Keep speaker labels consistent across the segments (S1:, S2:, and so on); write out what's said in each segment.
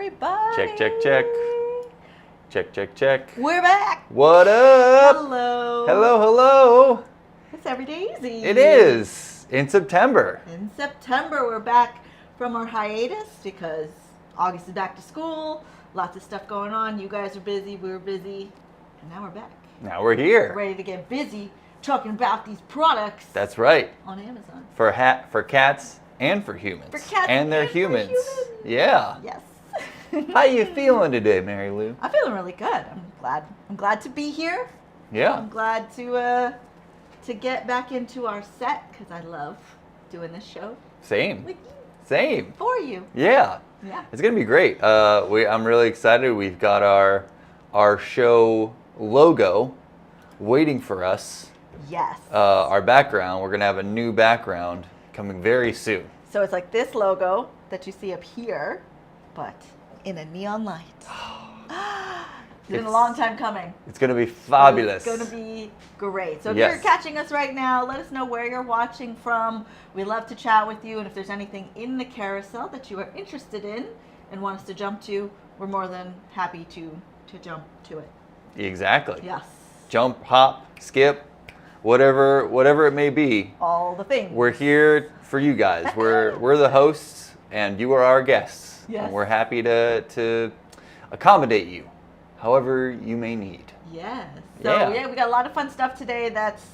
S1: everybody.
S2: Check, check, check. Check, check, check.
S1: We're back.
S2: What up?
S1: Hello.
S2: Hello, hello.
S1: It's Everyday Easy.
S2: It is. In September.
S1: In September, we're back from our hiatus because August is back to school. Lots of stuff going on. You guys are busy. We were busy. And now we're back.
S2: Now we're here.
S1: We're ready to get busy talking about these products.
S2: That's right.
S1: On Amazon.
S2: For cats and for humans.
S1: For cats
S2: and their
S1: and for
S2: humans.
S1: humans.
S2: Yeah.
S1: Yes.
S2: How you feeling today, Mary Lou?
S1: I'm feeling really good. I'm glad to be here.
S2: Yeah.
S1: I'm glad to get back into our set because I love doing this show
S2: Same.
S1: with you.
S2: Same.
S1: For you.
S2: Yeah.
S1: Yeah.
S2: It's gonna be great. I'm really excited. We've got our show logo waiting for us.
S1: Yes.
S2: Our background. We're gonna have a new background coming very soon.
S1: So it's like this logo that you see up here, but in a neon light. It's been a long time coming.
S2: It's gonna be fabulous.
S1: It's gonna be great. So if
S2: Yes.
S1: you're catching us right now, let us know where you're watching from. We love to chat with you, and if there's anything in the carousel that you are interested in and want us to jump to, we're more than happy to jump to it.
S2: Exactly.
S1: Yes.
S2: Jump, hop, skip, whatever it may be.
S1: All the things.
S2: We're here for you guys. We're the hosts, and you are our guests.
S1: Yes.
S2: And we're happy to accommodate you, however you may need.
S1: Yes. So
S2: Yeah.
S1: we got a lot of fun stuff today. That's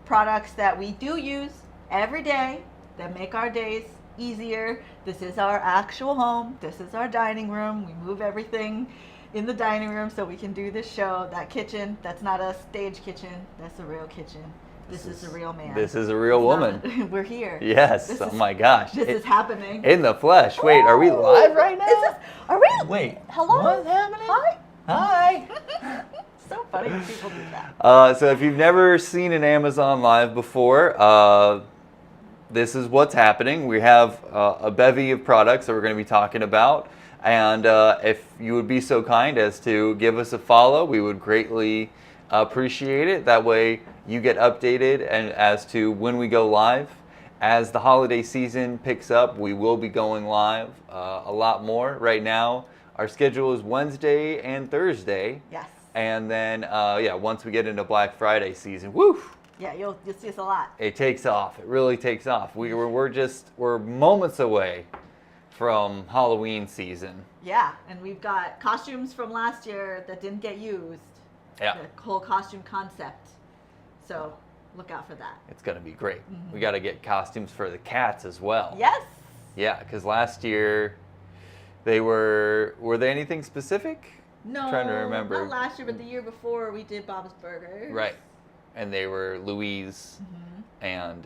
S1: products that we do use every day that make our days easier. This is our actual home. This is our dining room. We move everything in the dining room so we can do this show. That kitchen, that's not a stage kitchen. That's a real kitchen. This is a real man.
S2: This is a real woman.
S1: We're here.
S2: Yes.
S1: This
S2: Oh
S1: is-
S2: my gosh.
S1: This is happening.
S2: In the flesh. Wait, are we live right now?
S1: Is this, are we?
S2: Wait.
S1: Hello?
S2: What's happening?
S1: Hi.
S2: Hi.
S1: So funny when people do that.
S2: So if you've never seen an Amazon Live before, this is what's happening. We have a bevy of products that we're going to be talking about. And if you would be so kind as to give us a follow, we would greatly appreciate it. That way you get updated and as to when we go live. As the holiday season picks up, we will be going live a lot more. Right now, our schedule is Wednesday and Thursday.
S1: Yes.
S2: And then, once we get into Black Friday season, woo!
S1: Yeah, you'll see us a lot.
S2: It takes off. It really takes off. We're moments away from Halloween season.
S1: Yeah, and we've got costumes from last year that didn't get used.
S2: Yeah.
S1: The whole costume concept. So look out for that.
S2: It's going to be great. We got to get costumes for the cats as well.
S1: Yes.
S2: Yeah, because last year were they anything specific?
S1: No,
S2: Trying to remember.
S1: not last year, but the year before we did Bob's Burgers.
S2: Right. And they were Louise and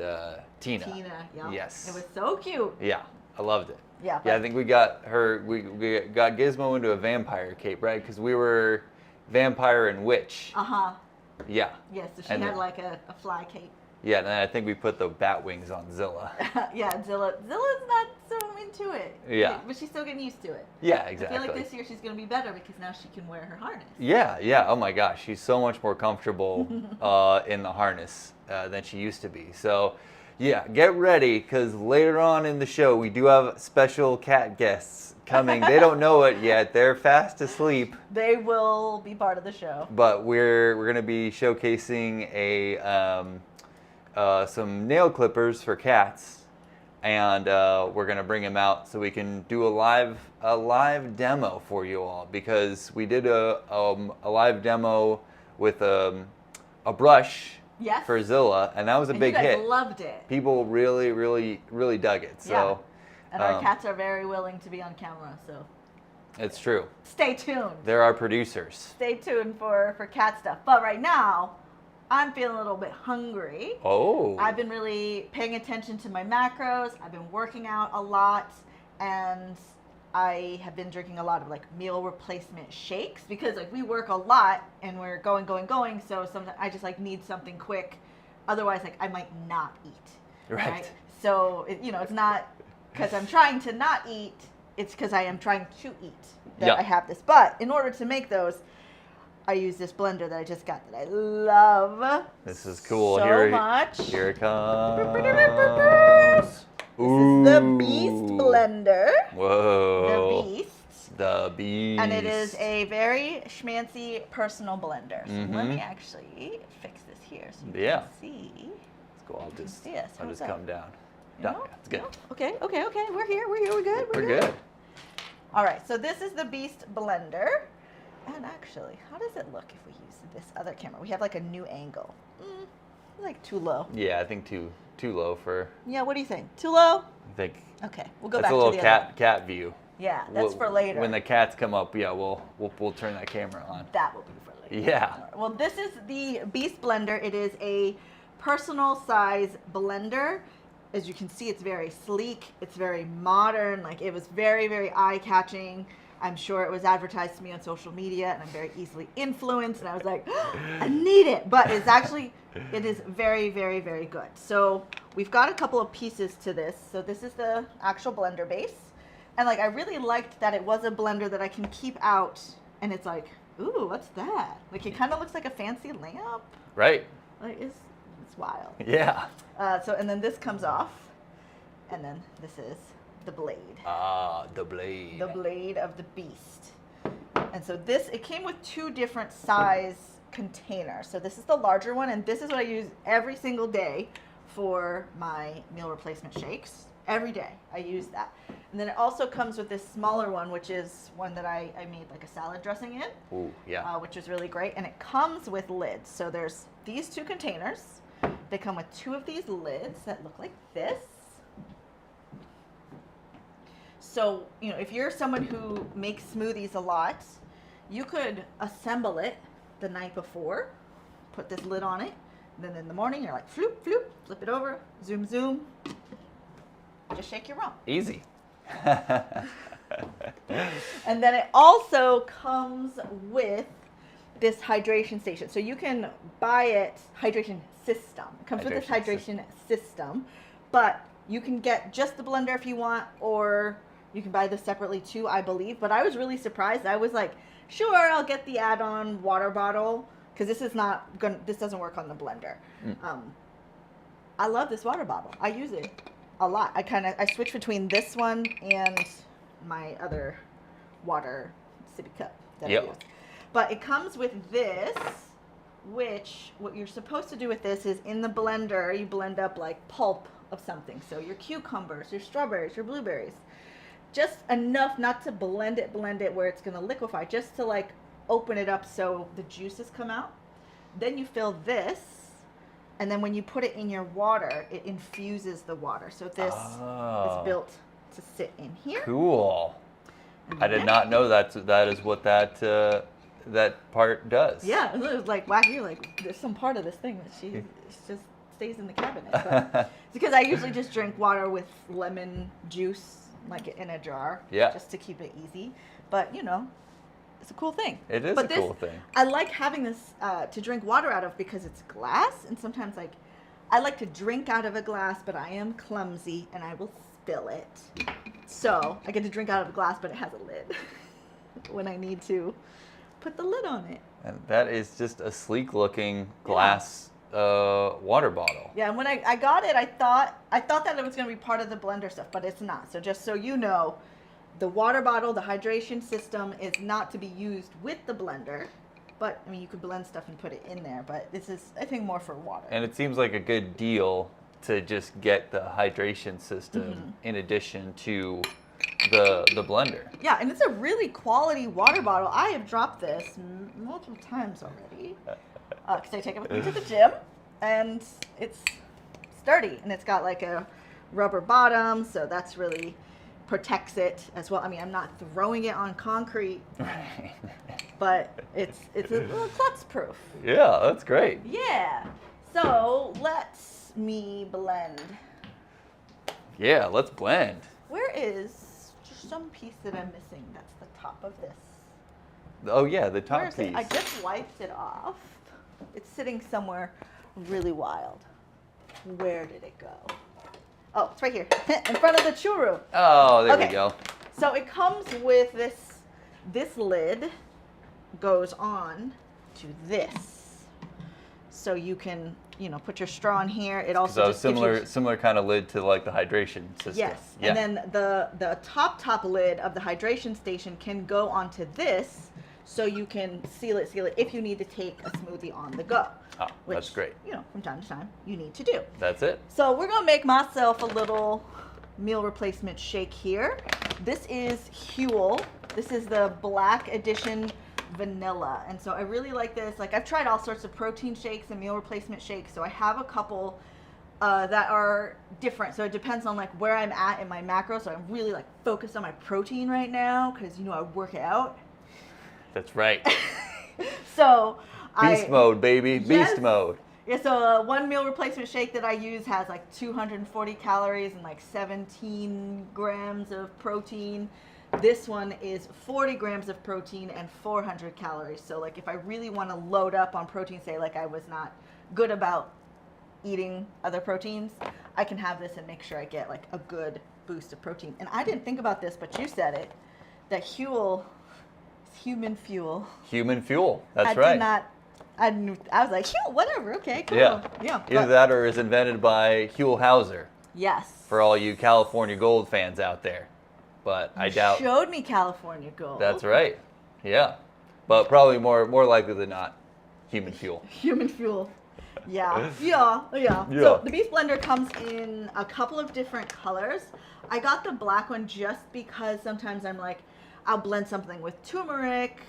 S2: Tina.
S1: Tina, yeah.
S2: Yes.
S1: It was so cute.
S2: Yeah, I loved it.
S1: Yeah.
S2: Yeah, I think we got Gizmo into a vampire cape, right? Because we were vampire and witch.
S1: Uh-huh.
S2: Yeah.
S1: Yes, so she
S2: And
S1: had
S2: then-
S1: like a fly cape.
S2: Yeah, and then I think we put the bat wings on Zilla.
S1: Yeah, Zilla's not so into it.
S2: Yeah.
S1: But she's still getting used to it.
S2: Yeah,
S1: I
S2: exactly.
S1: feel like this year she's going to be better because now she can wear her harness.
S2: Yeah. Oh my gosh, she's so much more comfortable in the harness than she used to be. So, yeah, get ready because later on in the show we do have special cat guests coming. They don't know it yet. They're fast asleep.
S1: They will be part of the show.
S2: But we're going to be showcasing some nail clippers for cats, and we're going to bring them out so we can do a live demo for you all, because we did a live demo with a brush
S1: Yes.
S2: for Zilla, and that was a
S1: And
S2: big
S1: you guys
S2: hit.
S1: loved it.
S2: People really dug it. So
S1: And our cats are very willing to be on camera, so
S2: it's true.
S1: stay tuned.
S2: They're our producers.
S1: Stay tuned for cat stuff. But right now, I'm feeling a little bit hungry.
S2: Oh.
S1: I've been really paying attention to my macros. I've been working out a lot, and I have been drinking a lot of like meal replacement shakes because like we work a lot and we're going. So sometimes I just like need something quick. Otherwise, like I might not eat.
S2: Right.
S1: So it's not because I'm trying to not eat. It's because I am trying to eat that
S2: Yep.
S1: I have this. But in order to make those, I use this blender that I just got that I love.
S2: This is cool.
S1: So much.
S2: Here it comes.
S1: This is the Beast blender.
S2: Whoa.
S1: The Beast.
S2: The Beast.
S1: And it is a very schmancy personal blender. So let me actually fix this here so you can see.
S2: Let's go. I'll just
S1: How's that?
S2: come down.
S1: No?
S2: Done. It's good.
S1: No? Okay. We're here. We're good.
S2: We're good.
S1: All right. So this is the Beast blender. And actually, how does it look if we use this other camera? We have like a new angle. Like too low.
S2: Yeah, I think too low for.
S1: Yeah. What do you think? Too low?
S2: I think.
S1: Okay. We'll go
S2: That's
S1: back
S2: a little
S1: to the other one.
S2: cat view.
S1: Yeah, that's for later.
S2: When the cats come up, yeah, we'll turn that camera on.
S1: That will be for later.
S2: Yeah.
S1: Well, this is the Beast blender. It is a personal size blender. As you can see, it's very sleek. It's very modern. Like, it was very, very eye-catching. I'm sure it was advertised to me on social media, and I'm very easily influenced. And I was like, I need it. But it is very, very, very good. So we've got a couple of pieces to this. So this is the actual blender base. And like, I really liked that it was a blender that I can keep out, and it's like, ooh, what's that? Like, it kind of looks like a fancy lamp.
S2: Right.
S1: Like, it's wild.
S2: Yeah.
S1: And then this comes off, and then this is the blade.
S2: Ah, the blade.
S1: The blade of the Beast. And so it came with 2 different size containers. So this is the larger one, and this is what I use every single day for my meal replacement shakes. Every day I use that. And then it also comes with this smaller one, which is one that I made like a salad dressing in.
S2: Ooh, yeah.
S1: Which is really great. And it comes with lids. So there's these 2 containers. They come with 2 of these lids that look like this. So, if you're someone who makes smoothies a lot, you could assemble it the night before, put this lid on it, and then in the morning you're like, floop, floop, flip it over, zoom, zoom. Just shake your rum.
S2: Easy.
S1: And then it also comes with this hydration station. So you can buy it, hydration system. It comes with this hydration system, but you can get just the blender if you want, or you can buy this separately too, I believe. But I was really surprised. I was like, sure, I'll get the add-on water bottle, because this doesn't work on the blender. I love this water bottle. I use it a lot. I switch between this one and my other water sippy cup that I use. But it comes with this, which what you're supposed to do with this is in the blender, you blend up like pulp of something. So your cucumbers, your strawberries, your blueberries. Just enough not to blend it where it's going to liquefy, just to like open it up so the juices come out. Then you fill this, and then when you put it in your water, it infuses the water. So this is built to sit in here.
S2: Cool. I did not know that is what that part does.
S1: Yeah, it was like wacky. Like, there's some part of this thing that she just stays in the cabinet. But it's because I usually just drink water with lemon juice, like in a jar, just to keep it easy. But it's a cool thing.
S2: It is cool thing.
S1: I like having this to drink water out of because it's glass, and sometimes I like to drink out of a glass, but I am clumsy and I will spill it. So I get to drink out of a glass, but it has a lid when I need to put the lid on it.
S2: And that is just a sleek looking glass water bottle.
S1: Yeah, and when I got it, I thought that it was going to be part of the blender stuff, but it's not. So just so you know, the water bottle, the hydration system, is not to be used with the blender. But I mean, you could blend stuff and put it in there, but this is, I think, more for water.
S2: And it seems like a good deal to just get the hydration system in addition to the blender.
S1: Yeah, and it's a really quality water bottle. I have dropped this multiple times already because I take it with me to the gym, and it's sturdy, and it's got like a rubber bottom, so that's really protects it as well. I mean, I'm not throwing it on concrete, but it's a little klutz proof.
S2: Yeah, that's great.
S1: Yeah. So let me blend.
S2: Yeah, let's blend.
S1: Where is just some piece that I'm missing? That's the top of this.
S2: Oh yeah, the top piece.
S1: I just wiped it off. It's sitting somewhere really wild. Where did it go? Oh, it's right here, in front of the churro.
S2: Oh, there we go.
S1: So it comes with this lid goes on to this. so you can, you know, put your straw in here. It also
S2: So
S1: just gives you,
S2: similar kind of lid to like the hydration system.
S1: yes.
S2: Yeah.
S1: And then the top lid of the hydration station can go onto this, so you can seal it if you need to take a smoothie on the go.
S2: Oh,
S1: which,
S2: that's great.
S1: You know, from time to time you need to do.
S2: That's it.
S1: So we're gonna make myself a little meal replacement shake here. This is Huel. This is the Black Edition Vanilla, and so I really like this. Like, I've tried all sorts of protein shakes and meal replacement shakes, so I have a couple that are different. So it depends on like where I'm at in my macro. So I'm really like focused on my protein right now because, you know, I work out.
S2: That's right.
S1: So
S2: Beast mode, baby.
S1: Yes.
S2: Beast mode.
S1: Yeah, so one meal replacement shake that I use has like 240 calories and like 17 grams of protein. This one is 40 grams of protein and 400 calories. So like if I really want to load up on protein, say like I was not good about eating other proteins, I can have this and make sure I get like a good boost of protein. And I didn't think about this, but you said it, that Huel is human fuel.
S2: Human fuel. That's
S1: I
S2: right.
S1: did not. I was like, Huel, whatever, okay, cool.
S2: Yeah.
S1: Yeah.
S2: Either that or is invented by Huel Hauser.
S1: Yes.
S2: For all you California Gold fans out there. But I doubt.
S1: Showed me California Gold.
S2: That's right. Yeah. But probably more likely than not, human fuel.
S1: Human fuel. Yeah. Yeah. So the beef blender comes in a couple of different colors. I got the black one just because sometimes I'm like, I'll blend something with turmeric,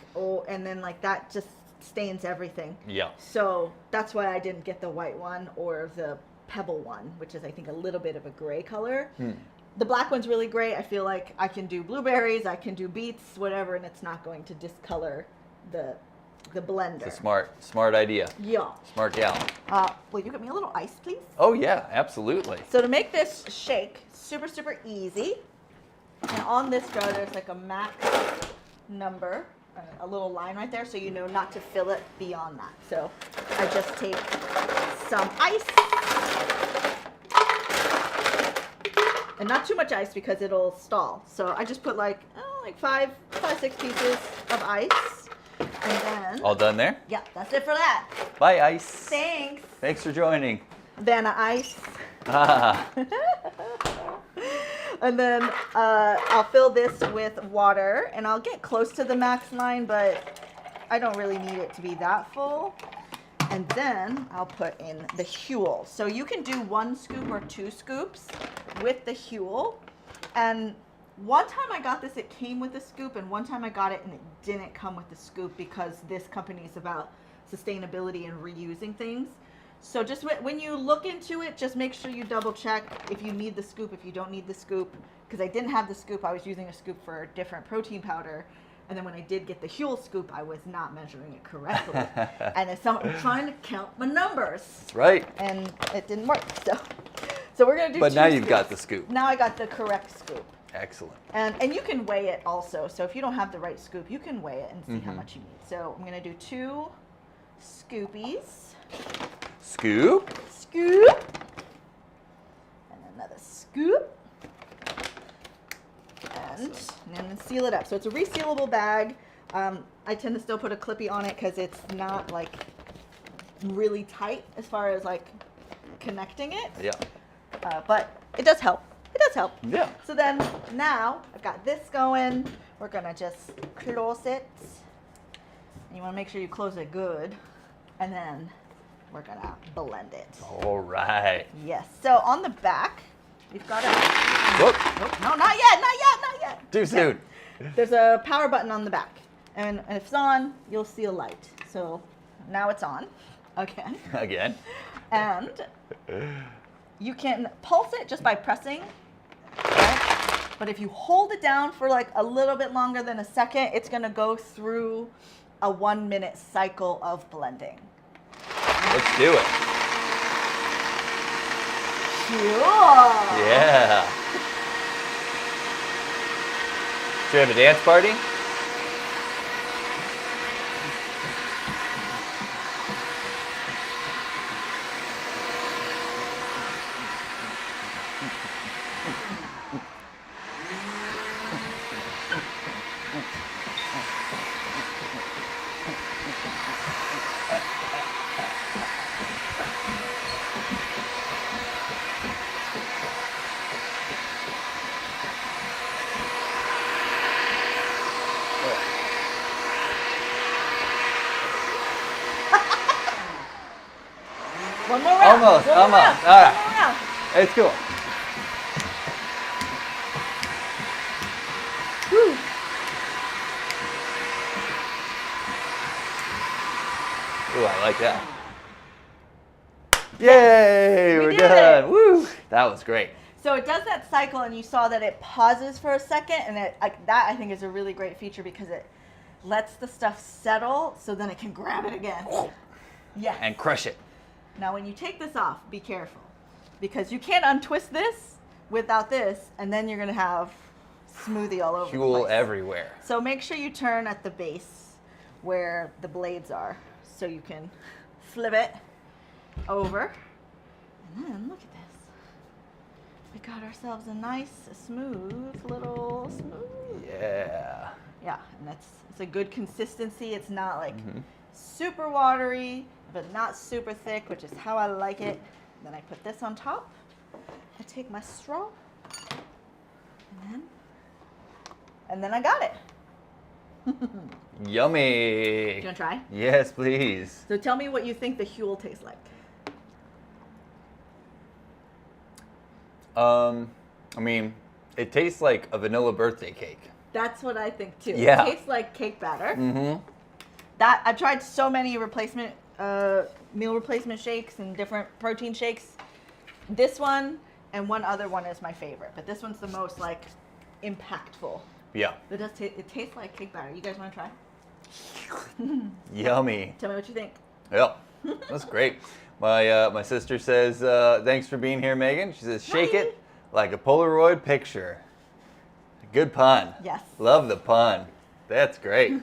S1: and then like that just stains everything.
S2: Yeah.
S1: So that's why I didn't get the white one or the pebble one, which is I think a little bit of a gray color. The black one's really great. I feel like I can do blueberries, I can do beets, whatever, and it's not going to discolor the blender.
S2: It's a smart idea.
S1: Yeah.
S2: Smart gal.
S1: Will you get me a little ice, please?
S2: Oh yeah, absolutely.
S1: So to make this shake, super easy. And on this jar, there's like a max number, a little line right there, so you know not to fill it beyond that. So I just take some ice, and not too much ice because it'll stall. So I just put like five, 6 pieces of ice, and then
S2: All done there?
S1: yeah, that's it for that.
S2: Bye, Ice.
S1: Thanks.
S2: Thanks for joining.
S1: Then ice.
S2: Ah,
S1: And then I'll fill this with water, and I'll get close to the max line, but I don't really need it to be that full. And then I'll put in the Huel. So you can do 1 scoop or 2 scoops with the Huel. And one time I got this, it came with a scoop, and one time I got it and it didn't come with the scoop because this company is about sustainability and reusing things. So just when you look into it, just make sure you double check if you need the scoop, if you don't need the scoop. Because I didn't have the scoop, I was using a scoop for a different protein powder. And then when I did get the Huel scoop, I was not measuring it correctly. And I'm trying to count my numbers.
S2: that's right.
S1: And it didn't work. So we're going to do
S2: But
S1: 2
S2: now you've
S1: scoops.
S2: got the scoop.
S1: Now I got the correct scoop.
S2: Excellent.
S1: And you can weigh it also. So if you don't have the right scoop, you can weigh it and see how much you need. So I'm going to do 2 scoopies.
S2: Scoop.
S1: Scoop. And another scoop. And then seal it up. So it's a resealable bag. I tend to still put a clippy on it because it's not like really tight as far as like connecting it.
S2: Yeah.
S1: But it does help. It does help.
S2: Yeah.
S1: So then now I've got this going. We're gonna just close it. And you want to make sure you close it good. And then we're gonna blend it.
S2: All right.
S1: Yes. So on the back, we've got a.
S2: Whoop.
S1: Nope, no, not yet, not yet, not yet.
S2: Too soon.
S1: There's a power button on the back, and if it's on, you'll see a light. So now it's on. Again.
S2: Again.
S1: And you can pulse it just by pressing. Right? But if you hold it down for like a little bit longer than a second, it's gonna go through a 1-minute cycle of blending.
S2: Let's do it.
S1: Cool.
S2: Yeah. Should we have a dance party?
S1: One more round.
S2: Almost.
S1: One more round.
S2: All right.
S1: One more round.
S2: It's cool.
S1: Woo.
S2: Ooh, I like that. Yay!
S1: we
S2: We're
S1: did
S2: done.
S1: it.
S2: Woo! That was great.
S1: So it does that cycle, and you saw that it pauses for a second, and that I think is a really great feature because it lets the stuff settle, so then it can grab it again. Yeah.
S2: And crush it.
S1: Now, when you take this off, be careful, because you can't untwist this without this, and then you're gonna have smoothie all over the
S2: Fuel
S1: place.
S2: everywhere.
S1: So make sure you turn at the base where the blades are, so you can flip it over. And then look at this. We got ourselves a nice, smooth little smoothie.
S2: Yeah.
S1: Yeah, and it's a good consistency. It's not like super watery, but not super thick, which is how I like it. Then I put this on top. I take my straw, and then I got it.
S2: Yummy.
S1: Do you want to try?
S2: Yes, please.
S1: So tell me what you think the Huel tastes like.
S2: I mean, it tastes like a vanilla birthday cake.
S1: That's what I think too.
S2: Yeah.
S1: It tastes like cake batter.
S2: Mm-hmm.
S1: That I've tried so many meal replacement shakes and different protein shakes. This one and one other one is my favorite, but this one's the most like impactful.
S2: Yeah.
S1: It tastes like cake batter. You guys want to try?
S2: Yummy.
S1: Tell me what you think.
S2: Yeah. That's great. My sister says, thanks for being here, Megan. She says, shake
S1: Hi.
S2: it like a Polaroid picture. Good pun.
S1: Yes.
S2: Love the pun. That's great.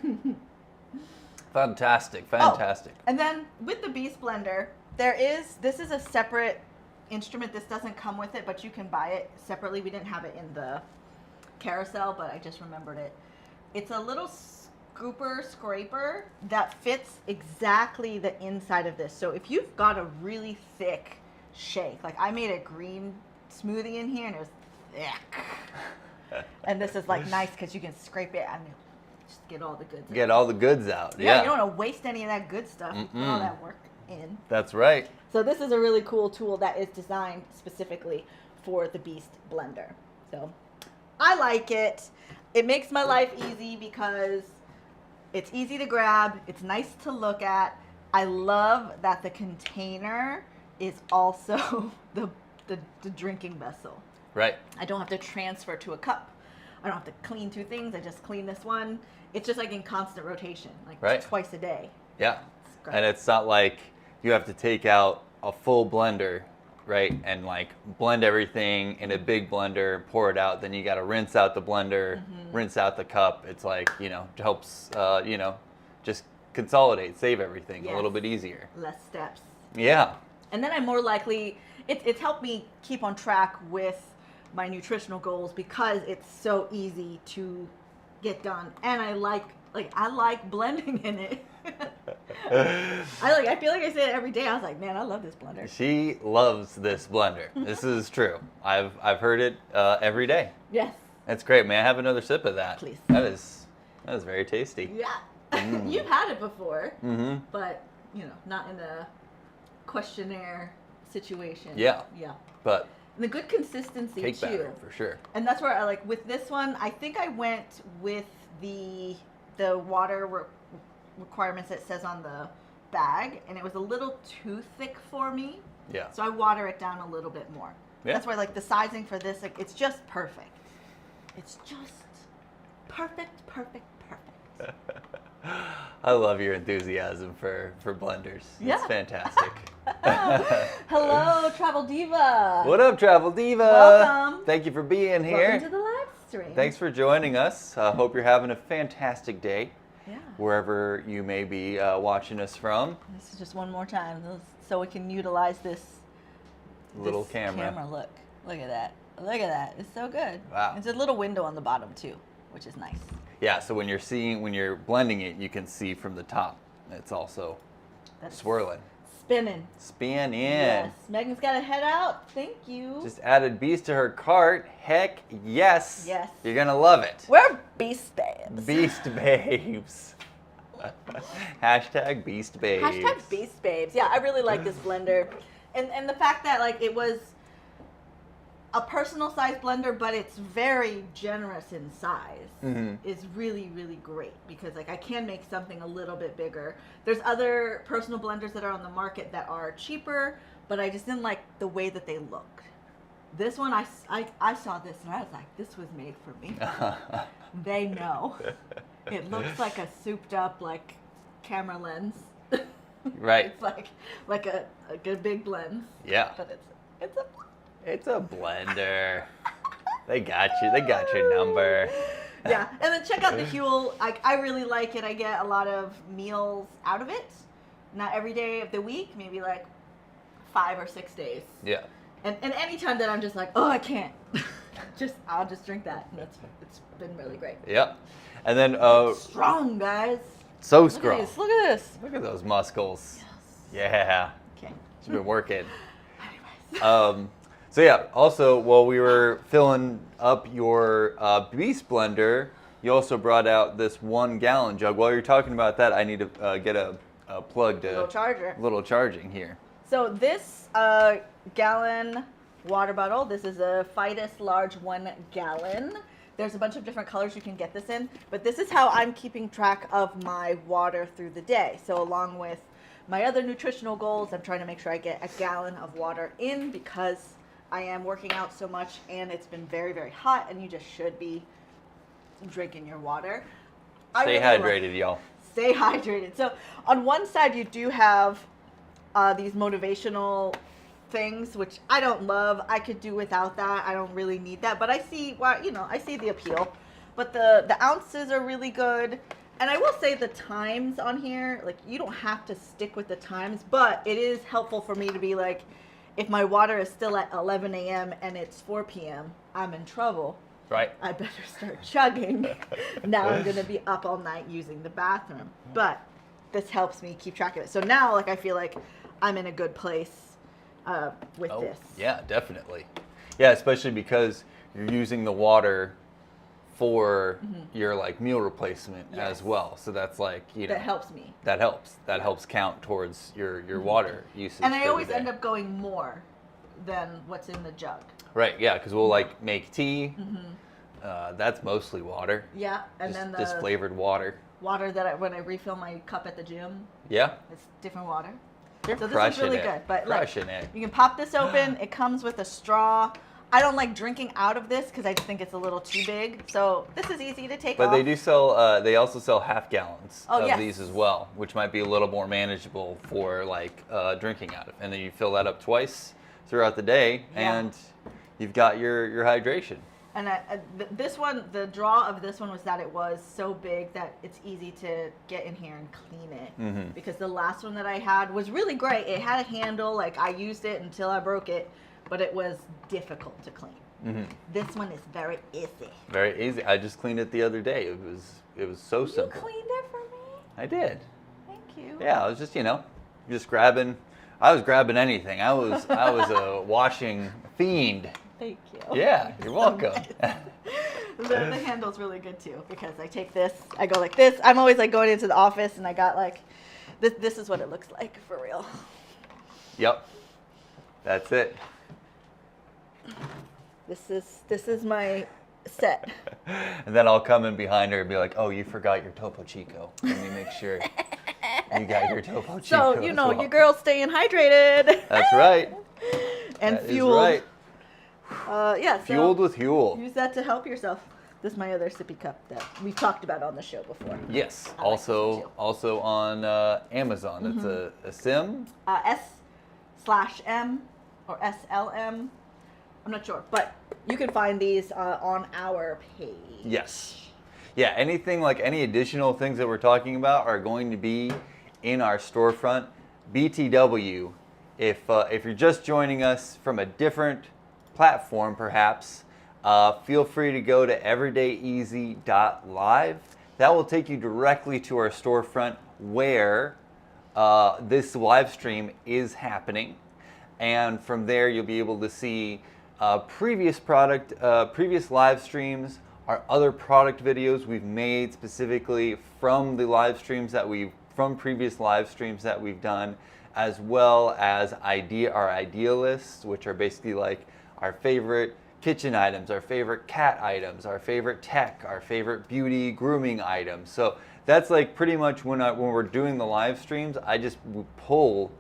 S2: Fantastic. Fantastic.
S1: Oh, and then with the Beast Blender, this is a separate instrument. This doesn't come with it, but you can buy it separately. We didn't have it in the carousel, but I just remembered it. It's a little scraper that fits exactly the inside of this. So if you've got a really thick shake, like I made a green smoothie in here and it was thick. And this is like nice because you can scrape it and just get all the goods
S2: Get all the goods out.
S1: Yeah, you don't want to waste any of that good stuff. You put all that work in.
S2: That's right.
S1: So this is a really cool tool that is designed specifically for the Beast Blender. So I like it. It makes my life easy because it's easy to grab. It's nice to look at. I love that the container is also the drinking vessel.
S2: Right.
S1: I don't have to transfer to a cup. I don't have to clean two things. I just clean this one. It's just like in constant rotation, like twice a day.
S2: Yeah.
S1: It's great.
S2: And it's not like you have to take out a full blender, right? And like blend everything in a big blender, pour it out. Then you got to rinse out the blender, rinse out the cup. It's like, helps, just consolidate, save everything a little bit easier.
S1: Less steps.
S2: Yeah.
S1: And then I'm more likely, it's helped me keep on track with my nutritional goals because it's so easy to get done. And I like blending in it. I feel like I say it every day. I was like, man, I love this blender.
S2: She loves this blender. This is true. I've heard it every day.
S1: Yes.
S2: That's great. May I have another sip of that?
S1: Please.
S2: That is very tasty.
S1: Yeah. You've had it before,
S2: Mm-hmm.
S1: but not in a questionnaire situation.
S2: Yeah.
S1: Yeah.
S2: But
S1: And the good consistency
S2: cake
S1: too.
S2: batter for sure.
S1: And that's where I like with this one. I think I went with the water requirements that says on the bag, and it was a little too thick for me.
S2: Yeah.
S1: So I water it down a little bit more.
S2: Yeah.
S1: That's why the sizing for this, it's just perfect. It's just perfect.
S2: I love your enthusiasm for blenders.
S1: Yeah.
S2: It's fantastic.
S1: Hello, Travel Diva.
S2: What up, Travel Diva?
S1: Welcome.
S2: Thank you for being here.
S1: Welcome to the live stream.
S2: Thanks for joining us. Hope you're having a fantastic day.
S1: Yeah.
S2: Wherever you may be watching us from.
S1: This is just one more time so we can utilize this
S2: Little
S1: this
S2: camera.
S1: Look at that. Look at that. It's so good.
S2: Wow.
S1: It's a little window on the bottom too, which is nice.
S2: Yeah, so when you're blending it, you can see from the top. It's also
S1: That's
S2: swirling.
S1: Spinning.
S2: Spin in.
S1: Yes. Megan's got to head out. Thank you.
S2: Just added Beast to her cart. Heck yes.
S1: Yes.
S2: You're going to love it.
S1: We're Beast Babes.
S2: Beast Babes. Hashtag Beast Babes.
S1: Hashtag Beast Babes. Yeah, I really like this blender. And the fact that like it was a personal size blender, but it's very generous in size is really, really great because like I can make something a little bit bigger. There's other personal blenders that are on the market that are cheaper, but I just didn't like the way that they looked. This one, I saw this and I was like, this was made for me. They know. It looks like a souped up like camera lens.
S2: Right.
S1: It's like a good big lens.
S2: Yeah.
S1: But it's a
S2: It's a blender. They got you. They got your number.
S1: Yeah, and then check out the Huel. I really like it. I get a lot of meals out of it. Not every day of the week, maybe like 5 or 6 days.
S2: Yeah.
S1: And any time that I'm just like, oh, I can't. I'll just drink that. And it's been really great.
S2: Yep. And then
S1: strong, guys.
S2: So strong.
S1: Look at this.
S2: Look at those muscles.
S1: Yes.
S2: Yeah.
S1: Okay.
S2: She's been working.
S1: Anyways.
S2: So yeah, also while we were filling up your Beast blender, you also brought out this 1 gallon jug. While you're talking about that, I need to get a plug to little charging here.
S1: So this gallon water bottle, this is a Fidus large 1 gallon. There's a bunch of different colors you can get this in, but this is how I'm keeping track of my water through the day. So along with my other nutritional goals, I'm trying to make sure I get a gallon of water in because I am working out so much and it's been very, very hot and you just should be drinking your water.
S2: Stay hydrated, y'all.
S1: Stay hydrated. So on one side you do have these motivational things, which I don't love. I could do without that. I don't really need that, but I see I see the appeal. But the ounces are really good. And I will say the times on here, like you don't have to stick with the times, but it is helpful for me to be like, if my water is still at 11 a.m. and it's 4 p.m., I'm in trouble.
S2: Right.
S1: I better start chugging. Now I'm going to be up all night using the bathroom. But this helps me keep track of it. So now, like, I feel like I'm in a good place with this.
S2: Yeah, definitely. Yeah, especially because you're using the water for your like meal replacement as well. So that's like,
S1: that helps me.
S2: That helps. That helps count towards your water usage.
S1: And I always end up going more than what's in the jug.
S2: Right, yeah, because we'll like make tea. That's mostly water.
S1: Yeah, and then the
S2: just flavored water.
S1: Water that when I refill my cup at the gym.
S2: Yeah.
S1: It's different water.
S2: You're
S1: so this is really good. But like,
S2: it.
S1: You can pop this open. It comes with a straw. I don't like drinking out of this because I just think it's a little too big. So this is easy to take off.
S2: But they do sell. They also sell half gallons of these as well, which might be a little more manageable for like drinking out of. And then you fill that up twice throughout the day, and you've got your hydration.
S1: And this one, the draw of this one was that it was so big that it's easy to get in here and clean it. Because the last one that I had was really great. It had a handle. Like I used it until I broke it. But it was difficult to clean. This one is very easy.
S2: Very easy. I just cleaned it the other day. It was so simple.
S1: You cleaned it for me?
S2: I did.
S1: Thank you.
S2: Yeah, I was just grabbing. I was grabbing anything. I was a washing fiend.
S1: Thank you.
S2: Yeah, you're welcome.
S1: Nice. The handle's really good too because I take this, I go like this. I'm always like going into the office and I got like, this is what it looks like for real.
S2: Yep. That's it.
S1: This is my set.
S2: And then I'll come in behind her and be like, "Oh, you forgot your Topo Chico. Let me make sure you got your Topo Chico."
S1: So your girl's staying hydrated.
S2: That's right.
S1: And
S2: that
S1: fueled.
S2: Is right.
S1: So
S2: fueled with Huel.
S1: Use that to help yourself. This is my other sippy cup that we've talked about on the show before.
S2: Yes. Also on Amazon. It's a sim.
S1: S/M or SLM. I'm not sure, but you can find these on our page.
S2: Yes. Yeah, anything like any additional things that we're talking about are going to be in our storefront. BTW, if you're just joining us from a different platform perhaps, feel free to go to everydayeasy.live. That will take you directly to our storefront where this live stream is happening. And from there you'll be able to see previous live streams, our other product videos we've made specifically from the live streams from previous live streams that we've done, as well as our idea lists, which are basically like our favorite kitchen items, our favorite cat items, our favorite tech, our favorite beauty grooming items. So that's like pretty much when we're doing the live streams, I just pull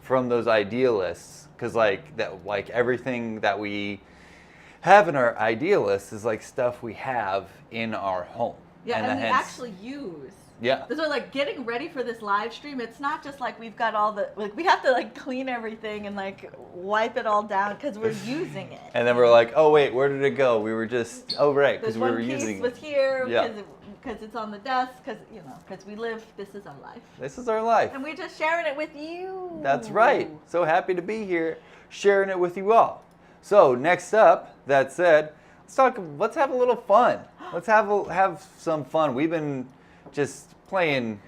S2: from those idea lists, because like everything that we have in our idea list is like stuff we have in our home.
S1: Yeah, and we actually use.
S2: Yeah.
S1: So like getting ready for this live stream, it's not just like we've got all the, like we have to like clean everything and like wipe it all down because we're using it.
S2: And then we're like, oh wait, where did it go? We were just, oh right, because we were using it.
S1: This one piece was here
S2: Yeah.
S1: because it's on the desk, because we live, this is our life.
S2: This is our life.
S1: And we're just sharing it with you.
S2: That's right. So happy to be here sharing it with you all. So next up, that said, let's have a little fun. Let's have some fun. We've been just playing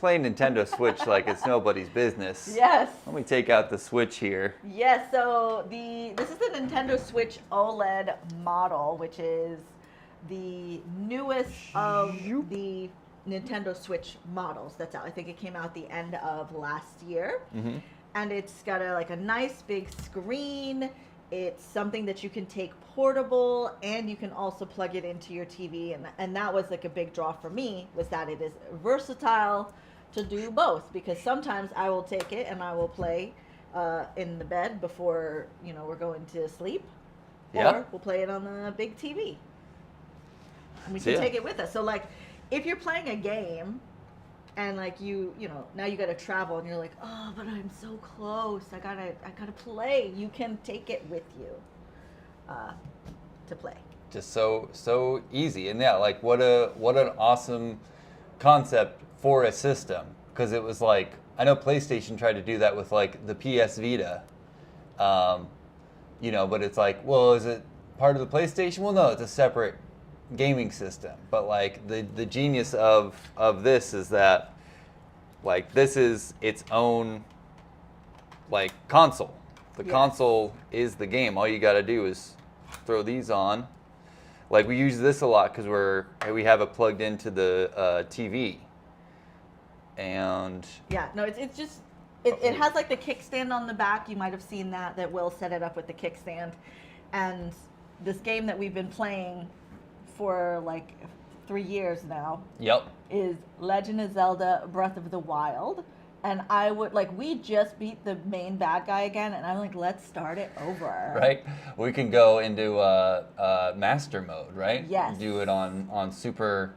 S2: Nintendo Switch like it's nobody's business.
S1: Yes.
S2: Let me take out the Switch here.
S1: Yes, so this is the Nintendo Switch OLED model, which is the newest of the Nintendo Switch models that's out. I think it came out the end of last year.
S2: Mm-hmm.
S1: And it's got a nice big screen. It's something that you can take portable, and you can also plug it into your TV. And that was like a big draw for me, was that it is versatile to do both. Because sometimes I will take it and I will play in the bed before we're going to sleep, or we'll play it on the big TV. And we can take it with us. So like, if you're playing a game, and like now you gotta travel, and you're like, oh, but I'm so close. I gotta play. You can take it with you to play.
S2: Just so easy, and yeah, like what an awesome concept for a system, because it was like, I know PlayStation tried to do that with like the PS Vita, but it's like, well, is it part of the PlayStation? Well, no, it's a separate gaming system. But like the genius of this is that like this is its own like console. The console is the game. All you got to do is throw these on. Like we use this a lot because we have it plugged into the TV. And
S1: it's just it has like the kickstand on the back. You might have seen that Will set it up with the kickstand. And this game that we've been playing for like 3 years now.
S2: Yep.
S1: Is Legend of Zelda Breath of the Wild. And I would we just beat the main bad guy again, and I'm like, let's start it over.
S2: Right. We can go into master mode, right?
S1: Yes.
S2: Do it on super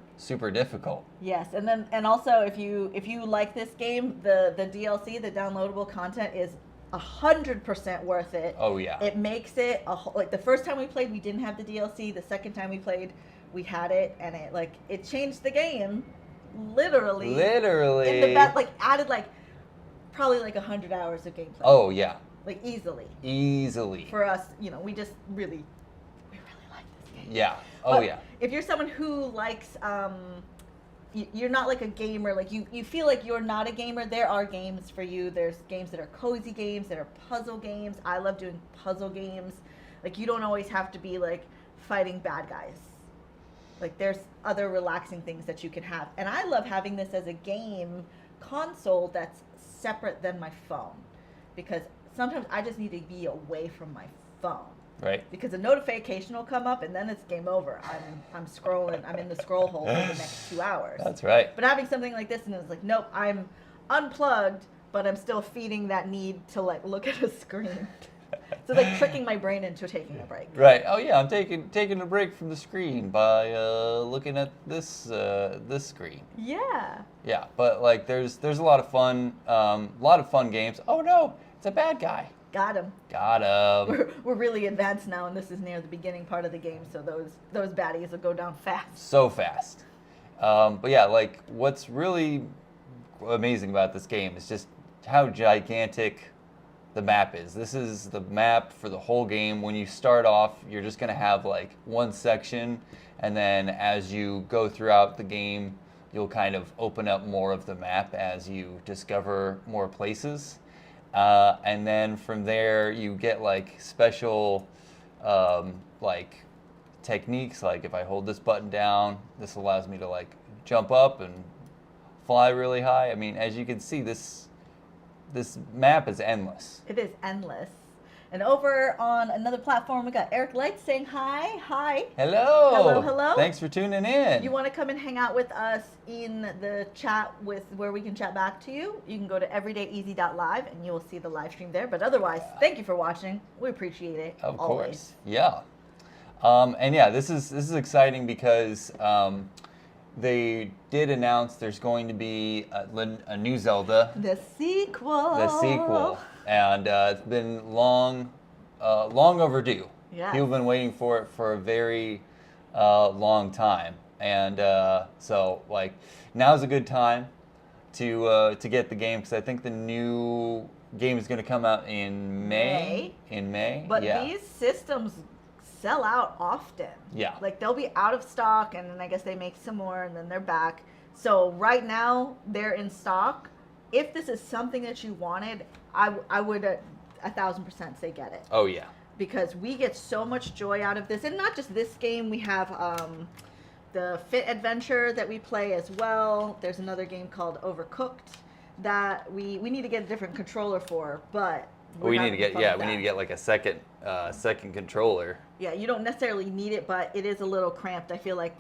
S2: difficult.
S1: Yes, and also if you like this game, the DLC, the downloadable content is 100% worth it.
S2: Oh yeah.
S1: It makes it like the first time we played, we didn't have the DLC. The second time we played, we had it, and it changed the game. Literally. In the back, added probably 100 hours of gameplay.
S2: Oh yeah.
S1: Easily. For us, we really like this game.
S2: Yeah. Oh
S1: but
S2: yeah.
S1: If you're someone who likes, you're not like a gamer, you feel like you're not a gamer, there are games for you. There's games that are cozy games, that are puzzle games. I love doing puzzle games. You don't always have to be fighting bad guys. There's other relaxing things that you can have. And I love having this as a game console that's separate than my phone. Because sometimes I just need to be away from my phone.
S2: Right.
S1: Because a notification will come up, and then it's game over. I'm scrolling. I'm in the scroll hole for the next 2 hours.
S2: That's right.
S1: But having something like this, and it's nope, I'm unplugged, but I'm still feeding that need to look at a screen. So tricking my brain into taking a break.
S2: Right. Oh yeah, I'm taking a break from the screen by looking at this screen.
S1: Yeah.
S2: Yeah, but there's a lot of fun games. Oh no, it's a bad guy.
S1: Got him. We're really advanced now, and this is near the beginning part of the game, so those baddies will go down fast.
S2: So fast. But yeah, what's really amazing about this game is just how gigantic the map is. This is the map for the whole game. When you start off, you're just going to have one section, and then as you go throughout the game, you'll kind of open up more of the map as you discover more places. And then from there, you get special techniques. If I hold this button down, this allows me to jump up and fly really high. I mean, as you can see, this map is endless.
S1: It is endless. And over on another platform, we got Eric Light saying hi. Hi.
S2: Hello.
S1: Hello, hello.
S2: Thanks for tuning in.
S1: You want to come and hang out with us in the chat with where we can chat back to you? You can go to everydayeasy.live and you will see the live stream there. But otherwise, thank you for watching. We appreciate it.
S2: Of
S1: always.
S2: course. Yeah. And yeah, this is exciting because they did announce there's going to be a new Zelda.
S1: The sequel.
S2: The sequel. And it's been long overdue.
S1: Yeah.
S2: People have been waiting for it for a very long time. And so, like, now's a good time to get the game because I think the new game is going to come out in May. In May.
S1: But
S2: yeah.
S1: these systems sell out often.
S2: Yeah.
S1: Like they'll be out of stock and then I guess they make some more and then they're back. So right now they're in stock. If this is something that you wanted, I would 1,000% say get it.
S2: Oh yeah.
S1: Because we get so much joy out of this, and not just this game. We have the Fit Adventure that we play as well. There's another game called Overcooked that we need to get a different controller for, but
S2: we need to get like a second controller.
S1: Yeah, you don't necessarily need it, but it is a little cramped. I feel like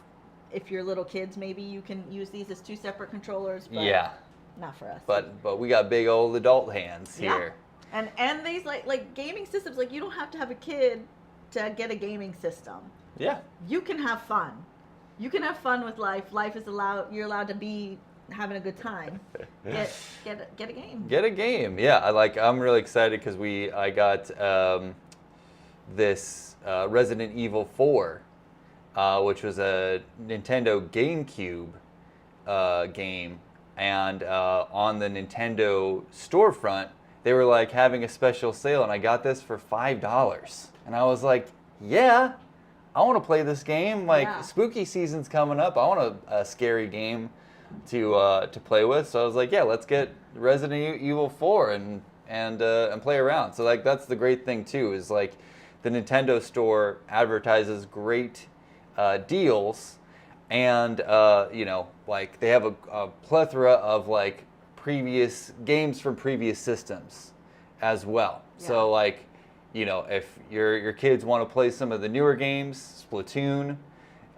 S1: if you're little kids, maybe you can use these as 2 separate controllers. But
S2: yeah.
S1: Not for us.
S2: But we got big old adult hands here.
S1: And these like gaming systems, like you don't have to have a kid to get a gaming system.
S2: Yeah.
S1: You can have fun. You can have fun with life. Life is you're allowed to be having a good time. Get a game.
S2: Get a game. Yeah, I'm really excited because I got this Resident Evil 4, which was a Nintendo GameCube game. And on the Nintendo storefront, they were like having a special sale, and I got this for $5. And I was like, yeah, I want to play this game. Like, spooky season's coming up. I want a scary game to play with. So I was like, yeah, let's get Resident Evil 4 and play around. So like that's the great thing too, is like the Nintendo store advertises great deals. And, like they have a plethora of like previous games from previous systems as well. Yeah. So like, if your kids want to play some of the newer games, Splatoon,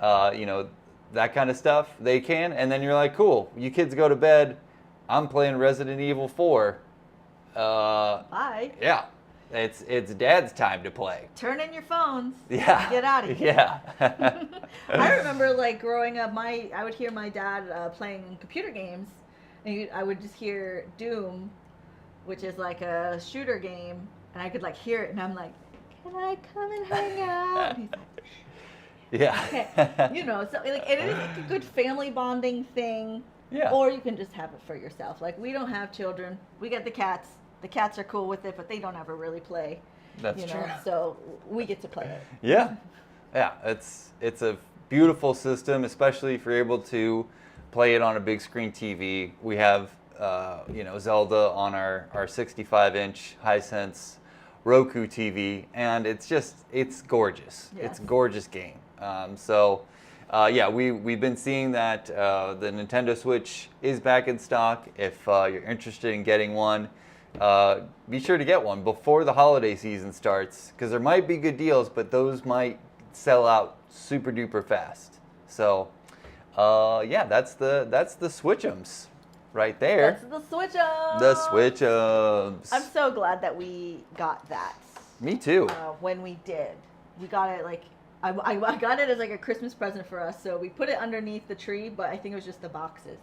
S2: that kind of stuff, they can. And then you're like, cool, you kids go to bed. I'm playing Resident Evil 4.
S1: Bye.
S2: Yeah. It's Dad's time to play.
S1: Turn in your phones.
S2: Yeah.
S1: Get out of here.
S2: Yeah.
S1: I remember like growing up, I would hear my dad playing computer games, and I would just hear Doom, which is like a shooter game, and I could like hear it, and I'm like, can I come and hang out? And he's like,
S2: yeah.
S1: Okay. So like it is like a good family bonding thing.
S2: Yeah.
S1: Or you can just have it for yourself. Like we don't have children. We got the cats. The cats are cool with it, but they don't ever really play.
S2: That's true.
S1: So we get to play it.
S2: Yeah. Yeah. It's a beautiful system, especially if you're able to play it on a big screen TV. We have, Zelda on our 65-inch Hisense Roku TV, and it's gorgeous.
S1: Yes.
S2: It's a gorgeous game. We've been seeing that the Nintendo Switch is back in stock. If you're interested in getting one, be sure to get one before the holiday season starts, because there might be good deals, but those might sell out super duper fast. So, that's the Switch'ems right there.
S1: That's the Switch'ems.
S2: The Switch'ems.
S1: I'm so glad that we got that.
S2: Me too.
S1: When we did, we got it like I got it as like a Christmas present for us. So we put it underneath the tree, but I think it was just the boxes.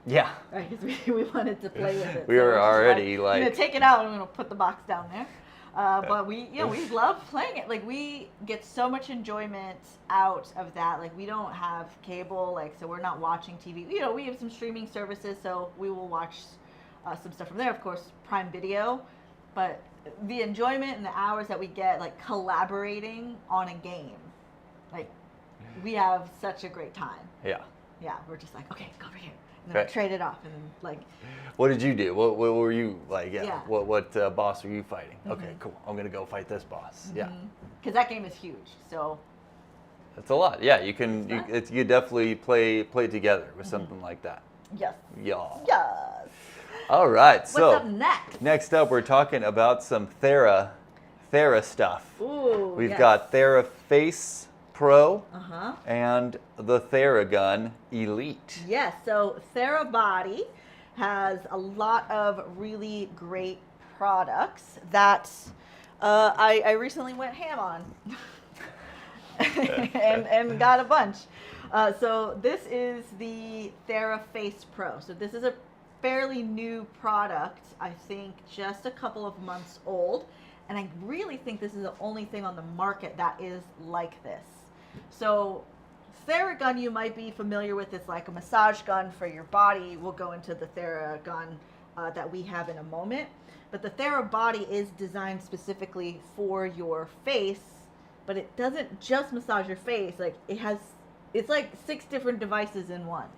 S2: Yeah.
S1: Right, because we wanted to play with it.
S2: We were already like,
S1: I'm gonna take it out and I'm gonna put the box down there. But we love playing it. Like we get so much enjoyment out of that. Like we don't have cable, like so we're not watching TV. We have some streaming services, so we will watch some stuff from there. Of course, Prime Video, but the enjoyment and the hours that we get, like collaborating on a game, like we have such a great time.
S2: Yeah.
S1: Yeah, we're just like, okay, go over here. And then I trade it off, and then like.
S2: What did you do? What were you like? Yeah.
S1: Yeah.
S2: What boss were you fighting? Mm-hmm. Okay, cool. I'm gonna go fight this boss. Mm-hmm. Yeah.
S1: Because that game is huge, so.
S2: That's a lot. Yeah, you can. You definitely play together with something like that.
S1: Yes.
S2: Yeah.
S1: Yes.
S2: All right,
S1: What's
S2: so
S1: up next?
S2: next up, we're talking about some Thera stuff.
S1: Ooh,
S2: We've
S1: yes.
S2: got Thera Face Pro
S1: Uh-huh.
S2: and the Theragun Elite.
S1: Yes, so TheraBody has a lot of really great products that I recently went ham on and got a bunch. So this is the Thera Face Pro. So this is a fairly new product, I think just a couple of months old. And I really think this is the only thing on the market that is like this. So Theragun you might be familiar with. It's like a massage gun for your body. We'll go into the Theragun that we have in a moment. But the TheraBody is designed specifically for your face, but it doesn't just massage your face. Like it's like 6 different devices in one,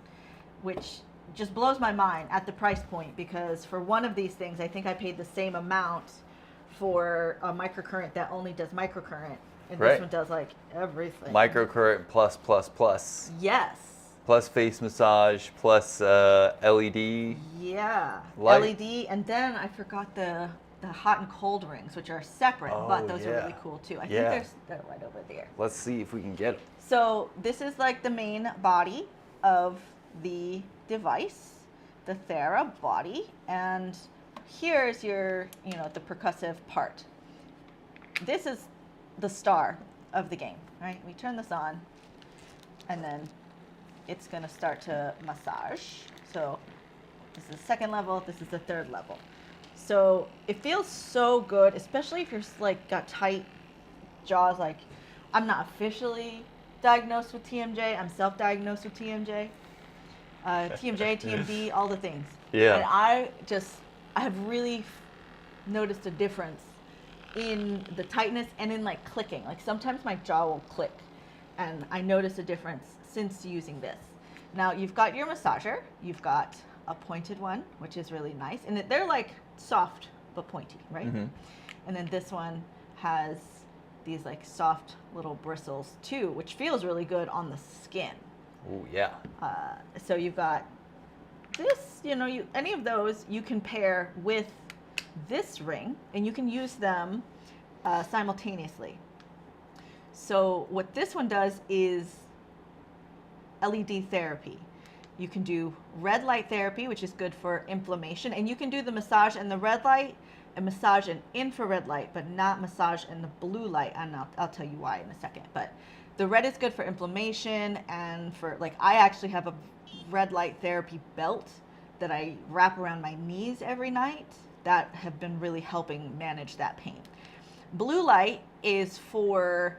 S1: which just blows my mind at the price point, because for one of these things, I think I paid the same amount for a microcurrent that only does microcurrent. And
S2: Right.
S1: this one does like everything.
S2: Microcurrent plus.
S1: Yes.
S2: Plus face massage, plus LED.
S1: Yeah.
S2: Light.
S1: LED, and then I forgot the hot and cold rings, which are separate,
S2: Oh,
S1: but those
S2: yeah.
S1: are really cool too. I
S2: Yeah.
S1: think they're right over there.
S2: Let's see if we can get them.
S1: So this is like the main body of the device, the TheraBody, and here's your, the percussive part. This is the star of the game, right? We turn this on, and then it's gonna start to massage. So this is the second level, this is the third level. So it feels so good, especially if you're like got tight jaws. Like, I'm not officially diagnosed with TMJ, I'm self-diagnosed with TMJ. TMJ, TMD, all the things.
S2: Yeah.
S1: And I have really noticed a difference in the tightness and in like clicking. Like sometimes my jaw will click, and I notice a difference since using this. Now you've got your massager, you've got a pointed one, which is really nice, and they're like soft but pointy, right?
S2: Mm-hmm.
S1: And then this one has these like soft little bristles too, which feels really good on the skin.
S2: Oh yeah.
S1: So you've got this, any of those you can pair with this ring, and you can use them simultaneously. So what this one does is LED therapy. You can do red light therapy, which is good for inflammation, and you can do the massage in the red light and massage in infrared light, but not massage in the blue light. And I'll tell you why in a second. But the red is good for inflammation, and for like, I actually have a red light therapy belt that I wrap around my knees every night that have been really helping manage that pain. Blue light is for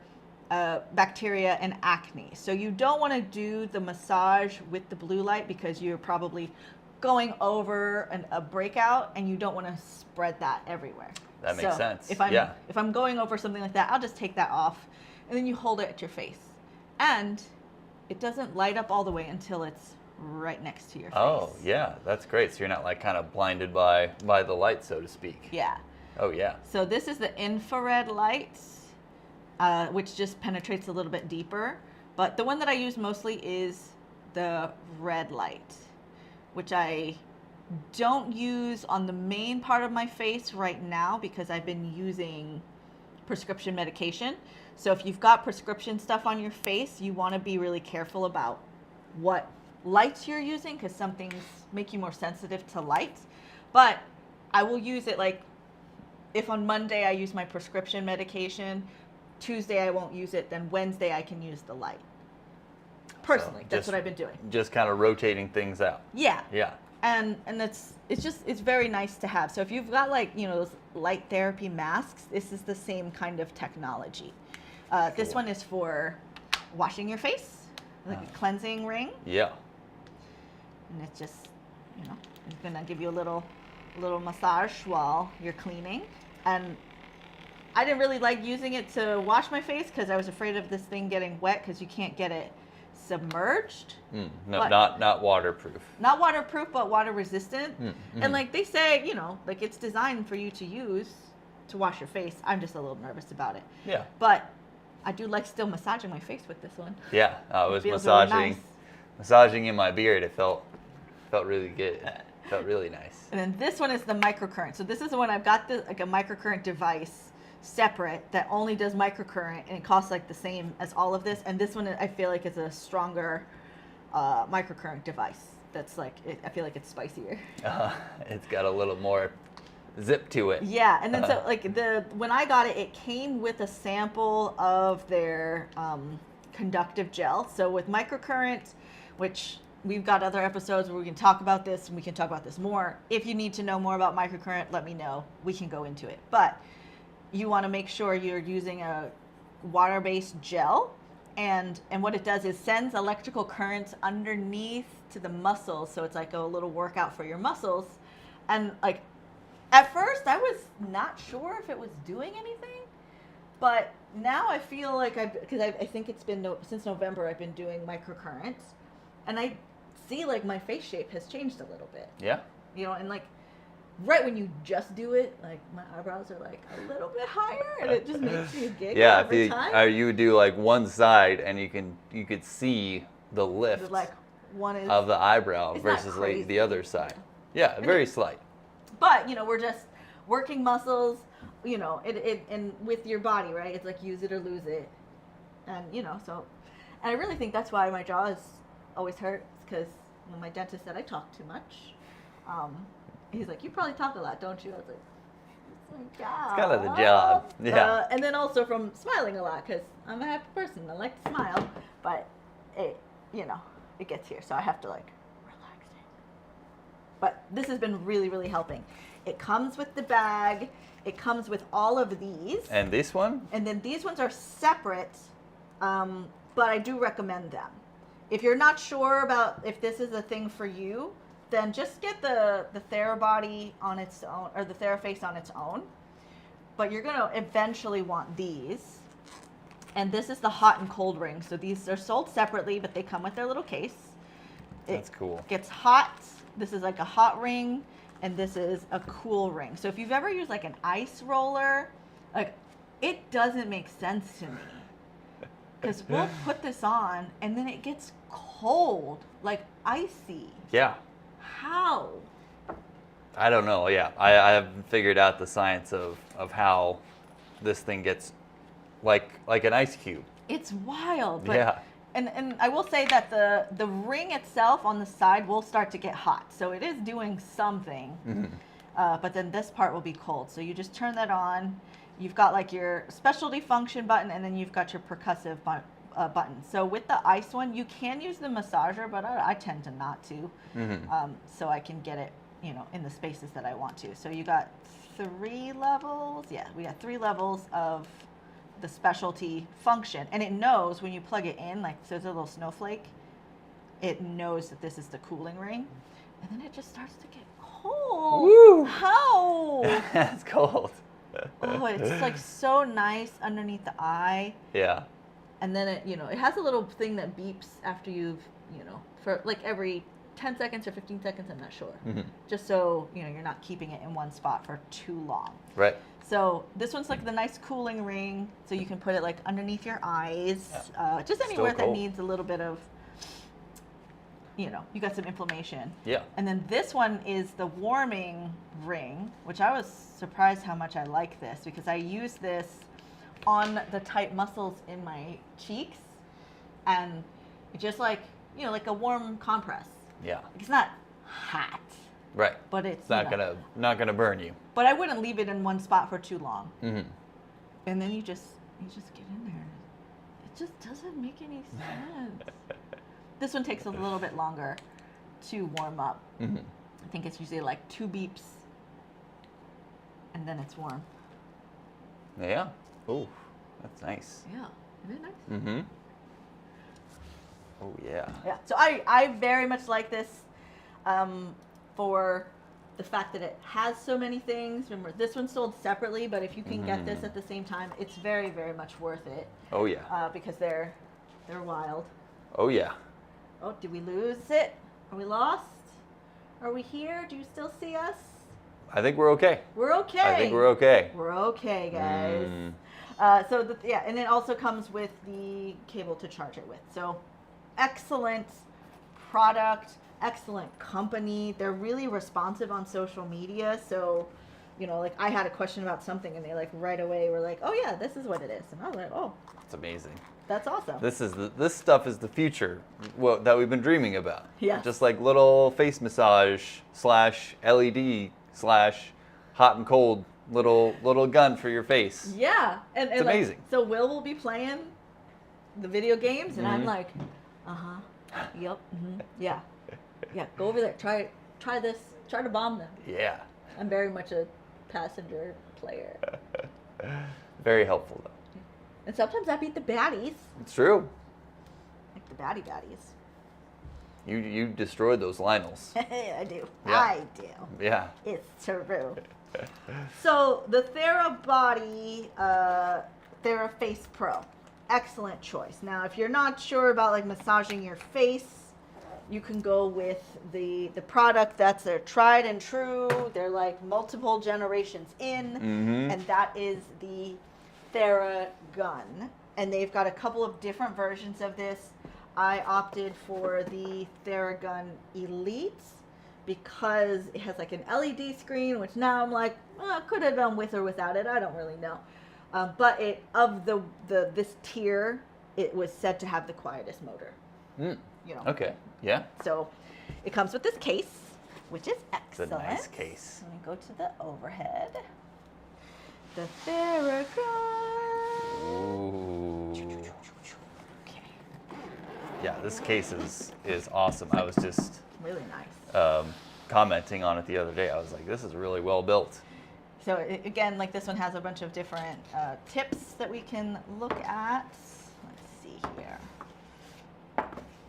S1: bacteria and acne. So you don't want to do the massage with the blue light, because you're probably going over a breakout, and you don't want to spread that everywhere.
S2: That makes sense.
S1: If I'm going over something like that, I'll just take that off, and then you hold it at your face. And it doesn't light up all the way until it's right next to your face.
S2: Oh yeah, that's great. So you're not like kind of blinded by the light, so to speak.
S1: Yeah.
S2: Oh yeah.
S1: So this is the infrared light, which just penetrates a little bit deeper. But the one that I use mostly is the red light, which I don't use on the main part of my face right now, because I've been using prescription medication. So if you've got prescription stuff on your face, you want to be really careful about what lights you're using, because some things make you more sensitive to light. But I will use it, like if on Monday I use my prescription medication, Tuesday I won't use it, then Wednesday I can use the light. Personally,
S2: So
S1: that's what I've been doing.
S2: Just kind of rotating things out.
S1: Yeah.
S2: Yeah.
S1: And it's very nice to have. So if you've got like, those light therapy masks, this is the same kind of technology. This
S2: Cool.
S1: one is for washing your face, like a cleansing ring.
S2: Yeah.
S1: And it's just, it's gonna give you a little massage while you're cleaning. And I didn't really like using it to wash my face, because I was afraid of this thing getting wet, because you can't get it submerged.
S2: No,
S1: But-
S2: not waterproof.
S1: Not waterproof, but water resistant.
S2: Mm-hmm.
S1: And like they say, like it's designed for you to use to wash your face. I'm just a little nervous about it.
S2: Yeah.
S1: But I do like still massaging my face with this one.
S2: Yeah. I was
S1: feels really
S2: massaging
S1: nice.
S2: massaging in my beard. It felt really good. Felt really nice.
S1: And then this one is the microcurrent. So this is the one I've got like a microcurrent device separate that only does microcurrent, and it costs like the same as all of this. And this one I feel like is a stronger microcurrent device. That's like, I feel like it's spicier.
S2: It's got a little more zip to it.
S1: Yeah, and then so like when I got it, it came with a sample of their conductive gel. So with microcurrent, which we've got other episodes where we can talk about this, and we can talk about this more. If you need to know more about microcurrent, let me know. We can go into it. But you want to make sure you're using a water-based gel, and what it does is sends electrical currents underneath to the muscles. So it's like a little workout for your muscles. And like at first I was not sure if it was doing anything, but now I feel like because I think it's been since November I've been doing microcurrents, and I see like my face shape has changed a little bit.
S2: Yeah.
S1: You know, and like right when you just do it, like my eyebrows are like a little bit higher, and it just makes me giggle every time.
S2: You would do like one side, and you could see the lift
S1: Like one is
S2: of the eyebrow versus
S1: crazy.
S2: like the other side. Yeah, very slight.
S1: But you know, we're just working muscles. You know, it and with your body, right? It's like use it or lose it, and you know, so, and I really think that's why my jaw is always hurts, because when my dentist said I talk too much, he's like, you probably talk a lot, don't you? I was like, it's my job.
S2: It's kind of the job. Yeah.
S1: And then also from smiling a lot, because I'm a happy person. I like to smile, but it, you know, it gets here, so I have to like relax it. But this has been really, really helping. It comes with the bag. It comes with all of these.
S2: And this one?
S1: And then these ones are separate, but I do recommend them. If you're not sure about if this is a thing for you, then just get the TheraBody on its own, or the TheraFace on its own. But you're going to eventually want these. And this is the hot and cold ring. So these are sold separately, but they come with their little case.
S2: That's cool.
S1: It gets hot. This is like a hot ring, and this is a cool ring. So if you've ever used like an ice roller, like it doesn't make sense to me. Because we'll put this on, and then it gets cold, like icy.
S2: Yeah.
S1: How?
S2: I don't know. Yeah, I haven't figured out the science of how this thing gets like an ice cube.
S1: It's wild. But,
S2: Yeah.
S1: And I will say that the ring itself on the side will start to get hot, so it is doing something.
S2: Mm-hmm.
S1: But then this part will be cold. So you just turn that on. You've got like your specialty function button, and then you've got your percussive button. So with the ice one, you can use the massager, but I tend to not to.
S2: Mm-hmm.
S1: So I can get it, you know, in the spaces that I want to. So you got 3 levels. Yeah, we got 3 levels of the specialty function, and it knows when you plug it in, like, so there's a little snowflake, it knows that this is the cooling ring, and then it just starts to get cold.
S2: Woo!
S1: How?
S2: It's cold.
S1: Oh, it's like so nice underneath the eye.
S2: Yeah.
S1: And then it, you know, it has a little thing that beeps after you've, you know, for like every 10 seconds or 15 seconds, I'm not sure.
S2: Mm-hmm.
S1: Just so, you know, you're not keeping it in one spot for too long.
S2: Right.
S1: So this one's like the nice cooling ring, so you can put it like underneath your eyes, just anywhere that needs a little bit of, you know, you got some inflammation.
S2: Yeah.
S1: And then this one is the warming ring, which I was surprised how much I like this, because I use this on the tight muscles in my cheeks, and it just like, you know, like a warm compress.
S2: Yeah.
S1: It's not hot.
S2: Right.
S1: But it's
S2: not gonna burn you.
S1: But I wouldn't leave it in one spot for too long.
S2: Mm-hmm.
S1: And then you just get in there. It just doesn't make any sense. This one takes a little bit longer to warm up.
S2: Mm-hmm.
S1: I think it's usually like 2 beeps, and then it's warm.
S2: Yeah. Ooh, that's nice.
S1: Yeah, isn't it nice?
S2: Mm-hmm. Oh yeah.
S1: Yeah. So I very much like this. For the fact that it has so many things. Remember, this one's sold separately, but if you can get this at the same time, it's very, very much worth it.
S2: Oh yeah.
S1: Because they're wild.
S2: Oh yeah.
S1: Oh, did we lose it? Are we lost? Are we here? Do you still see us?
S2: I think we're okay.
S1: We're okay.
S2: I think we're okay.
S1: We're okay, guys. And it also comes with the cable to charge it with. So, excellent product, excellent company. They're really responsive on social media. So, you know, like I had a question about something and they like right away were like, oh yeah, this is what it is. And I was like, oh,
S2: It's amazing.
S1: that's awesome.
S2: This stuff is the future that we've been dreaming about.
S1: Yeah.
S2: Just like little face massage / LED / hot and cold little gun for your face.
S1: Yeah. And
S2: It's
S1: like,
S2: amazing.
S1: so Will be playing the video games and I'm
S2: Mhm.
S1: like, yep, yeah. Yeah, go over there. Try this. Try to bomb them.
S2: Yeah.
S1: I'm very much a passenger player.
S2: Very helpful though.
S1: And sometimes I beat the baddies.
S2: It's true.
S1: Like the baddies.
S2: You destroyed those Lionels.
S1: I do.
S2: Yeah.
S1: I do.
S2: Yeah.
S1: It's true. So the TheraBody TheraFace Pro. Excellent choice. Now if you're not sure about like massaging your face, you can go with the product that's their tried and true. They're like multiple generations in, and that is the TheraGun. And they've got a couple of different versions of this. I opted for the TheraGun Elite because it has like an LED screen, which now I'm like, could have done with or without it. I don't really know. But this tier, it was said to have the quietest motor. You know.
S2: Okay. Yeah.
S1: So it comes with this case, which is
S2: It's a
S1: excellent.
S2: nice case.
S1: Let me go to the overhead. The TheraGun.
S2: Ooh.
S1: Okay.
S2: Yeah, this case is awesome. I was just
S1: Really nice.
S2: commenting on it the other day. I was like, this is really well built.
S1: So again, like this one has a bunch of different tips that we can look at. Let's see here.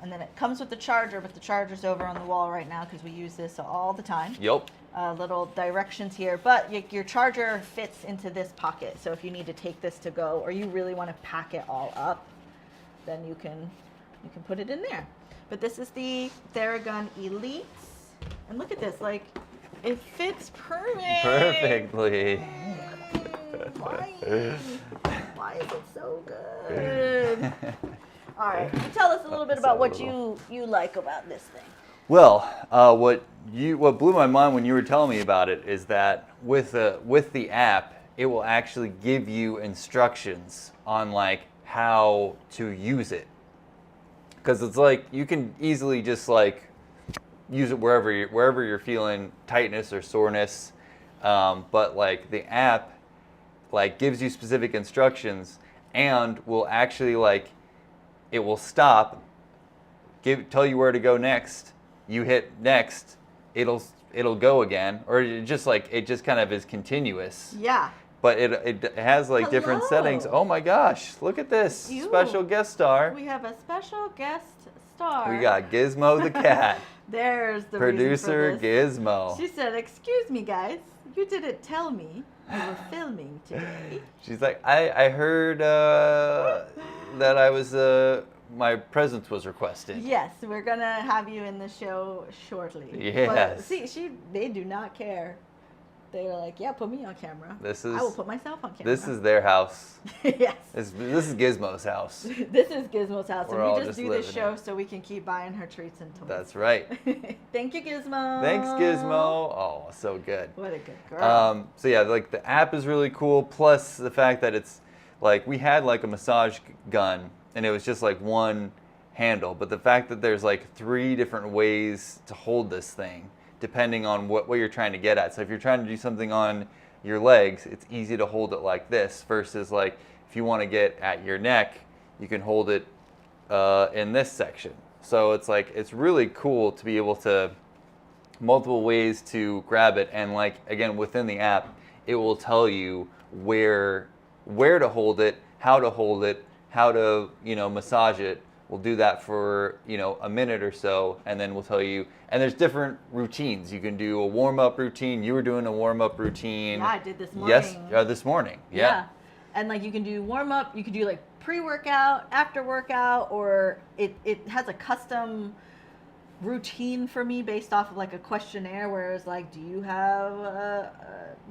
S1: And then it comes with the charger, but the charger's over on the wall right now because we use this all the time.
S2: Yep.
S1: Little directions here, but your charger fits into this pocket. So if you need to take this to go, or you really want to pack it all up, then you can put it in there. But this is the TheraGun Elite, and look at this, like it fits
S2: Perfectly.
S1: Why is it so good? All right, tell us a little bit about what you like about this thing.
S2: Well, what blew my mind when you were telling me about it is that with the app, it will actually give you instructions on like how to use it. Because it's like you can easily just like use it wherever you're feeling tightness or soreness, but like the app like gives you specific instructions and will actually like it will stop, tell you where to go next. You hit next, it'll go again, or it just kind of is continuous.
S1: Yeah.
S2: But it has like different
S1: Hello.
S2: settings. Oh my gosh, look at this
S1: You.
S2: special guest star.
S1: We have a special guest star.
S2: We got Gizmo the cat,
S1: There's the
S2: producer
S1: reason for this.
S2: Gizmo.
S1: She said, "Excuse me, guys. You didn't tell me you were filming today."
S2: She's like, I heard that I was my presence was requested.
S1: Yes, we're gonna have you in the show shortly.
S2: Yes.
S1: But see, they do not care. They're like, yeah, put me on camera.
S2: This
S1: I
S2: is
S1: will put myself on camera.
S2: this is their house.
S1: Yes.
S2: This is Gizmo's house.
S1: This is Gizmo's house,
S2: We're
S1: and
S2: all
S1: we just
S2: just
S1: do this
S2: living
S1: show
S2: it.
S1: so we can keep buying her treats and toys.
S2: That's right.
S1: Thank you, Gizmo.
S2: Thanks, Gizmo. Oh, so good.
S1: What a good girl.
S2: So yeah, like the app is really cool. Plus the fact that it's like we had like a massage gun, and it was just like one handle. But the fact that there's like 3 different ways to hold this thing, depending on what you're trying to get at. So if you're trying to do something on your legs, it's easy to hold it like this. Versus like if you want to get at your neck, you can hold it in this section. So it's like it's really cool to be able to multiple ways to grab it, and like again within the app it will tell you where to hold it, how to massage it. We'll do that for a minute or so, and then we'll tell you. And there's different routines. You can do a warm-up routine. You were doing a warm-up routine.
S1: Yeah, I did this morning.
S2: Yes, this morning. Yeah.
S1: And like you can do warm-up, you can do like pre-workout, after workout, or it has a custom routine for me based off of like a questionnaire where it's like, do you have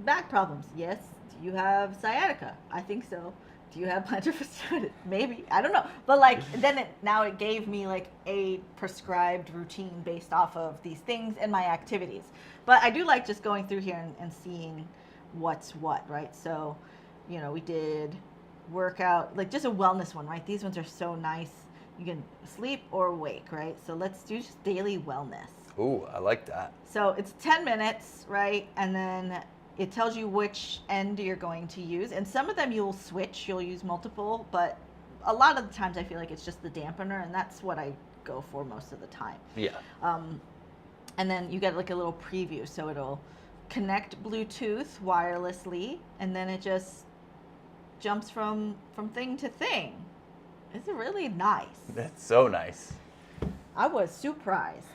S1: back problems? Yes. Do you have sciatica? I think so. Do you have plantar fasciitis? Maybe, I don't know. But like then now it gave me like a prescribed routine based off of these things and my activities. But I do like just going through here and seeing what's what, right? So, we did workout, like just a wellness one, right? These ones are so nice. You can sleep or wake, right? So let's do just daily wellness.
S2: Ooh, I like that.
S1: So it's 10 minutes, right? And then it tells you which end you're going to use. And some of them you'll switch, you'll use multiple, but a lot of the times I feel like it's just the dampener, and that's what I go for most of the time.
S2: Yeah.
S1: And then you get like a little preview, so it'll connect Bluetooth wirelessly, and then it just jumps from thing to thing. It's really nice.
S2: That's so nice.
S1: I was surprised.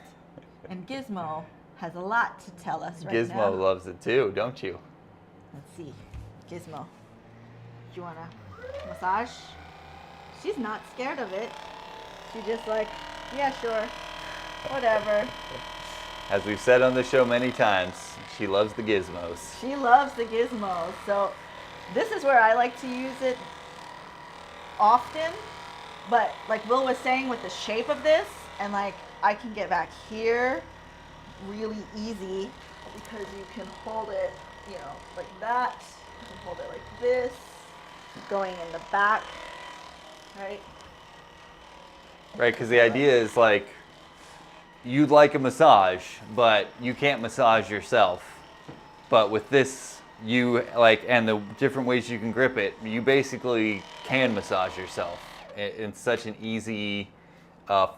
S1: And Gizmo has a lot to tell us right now.
S2: Gizmo loves it too, don't you?
S1: Let's see. Gizmo, do you want to massage? She's not scared of it. She's just like, yeah, sure. Whatever.
S2: As we've said on the show many times, she loves the gizmos.
S1: She loves the gizmos. So this is where I like to use it often. But like Will was saying, with the shape of this, and like I can get back here really easy because you can hold it, like that. You can hold it like this, going in the back, right?
S2: Right, because the idea is like, you'd like a massage, but you can't massage yourself. But with this, you like, and the different ways you can grip it, you basically can massage yourself in such an easy,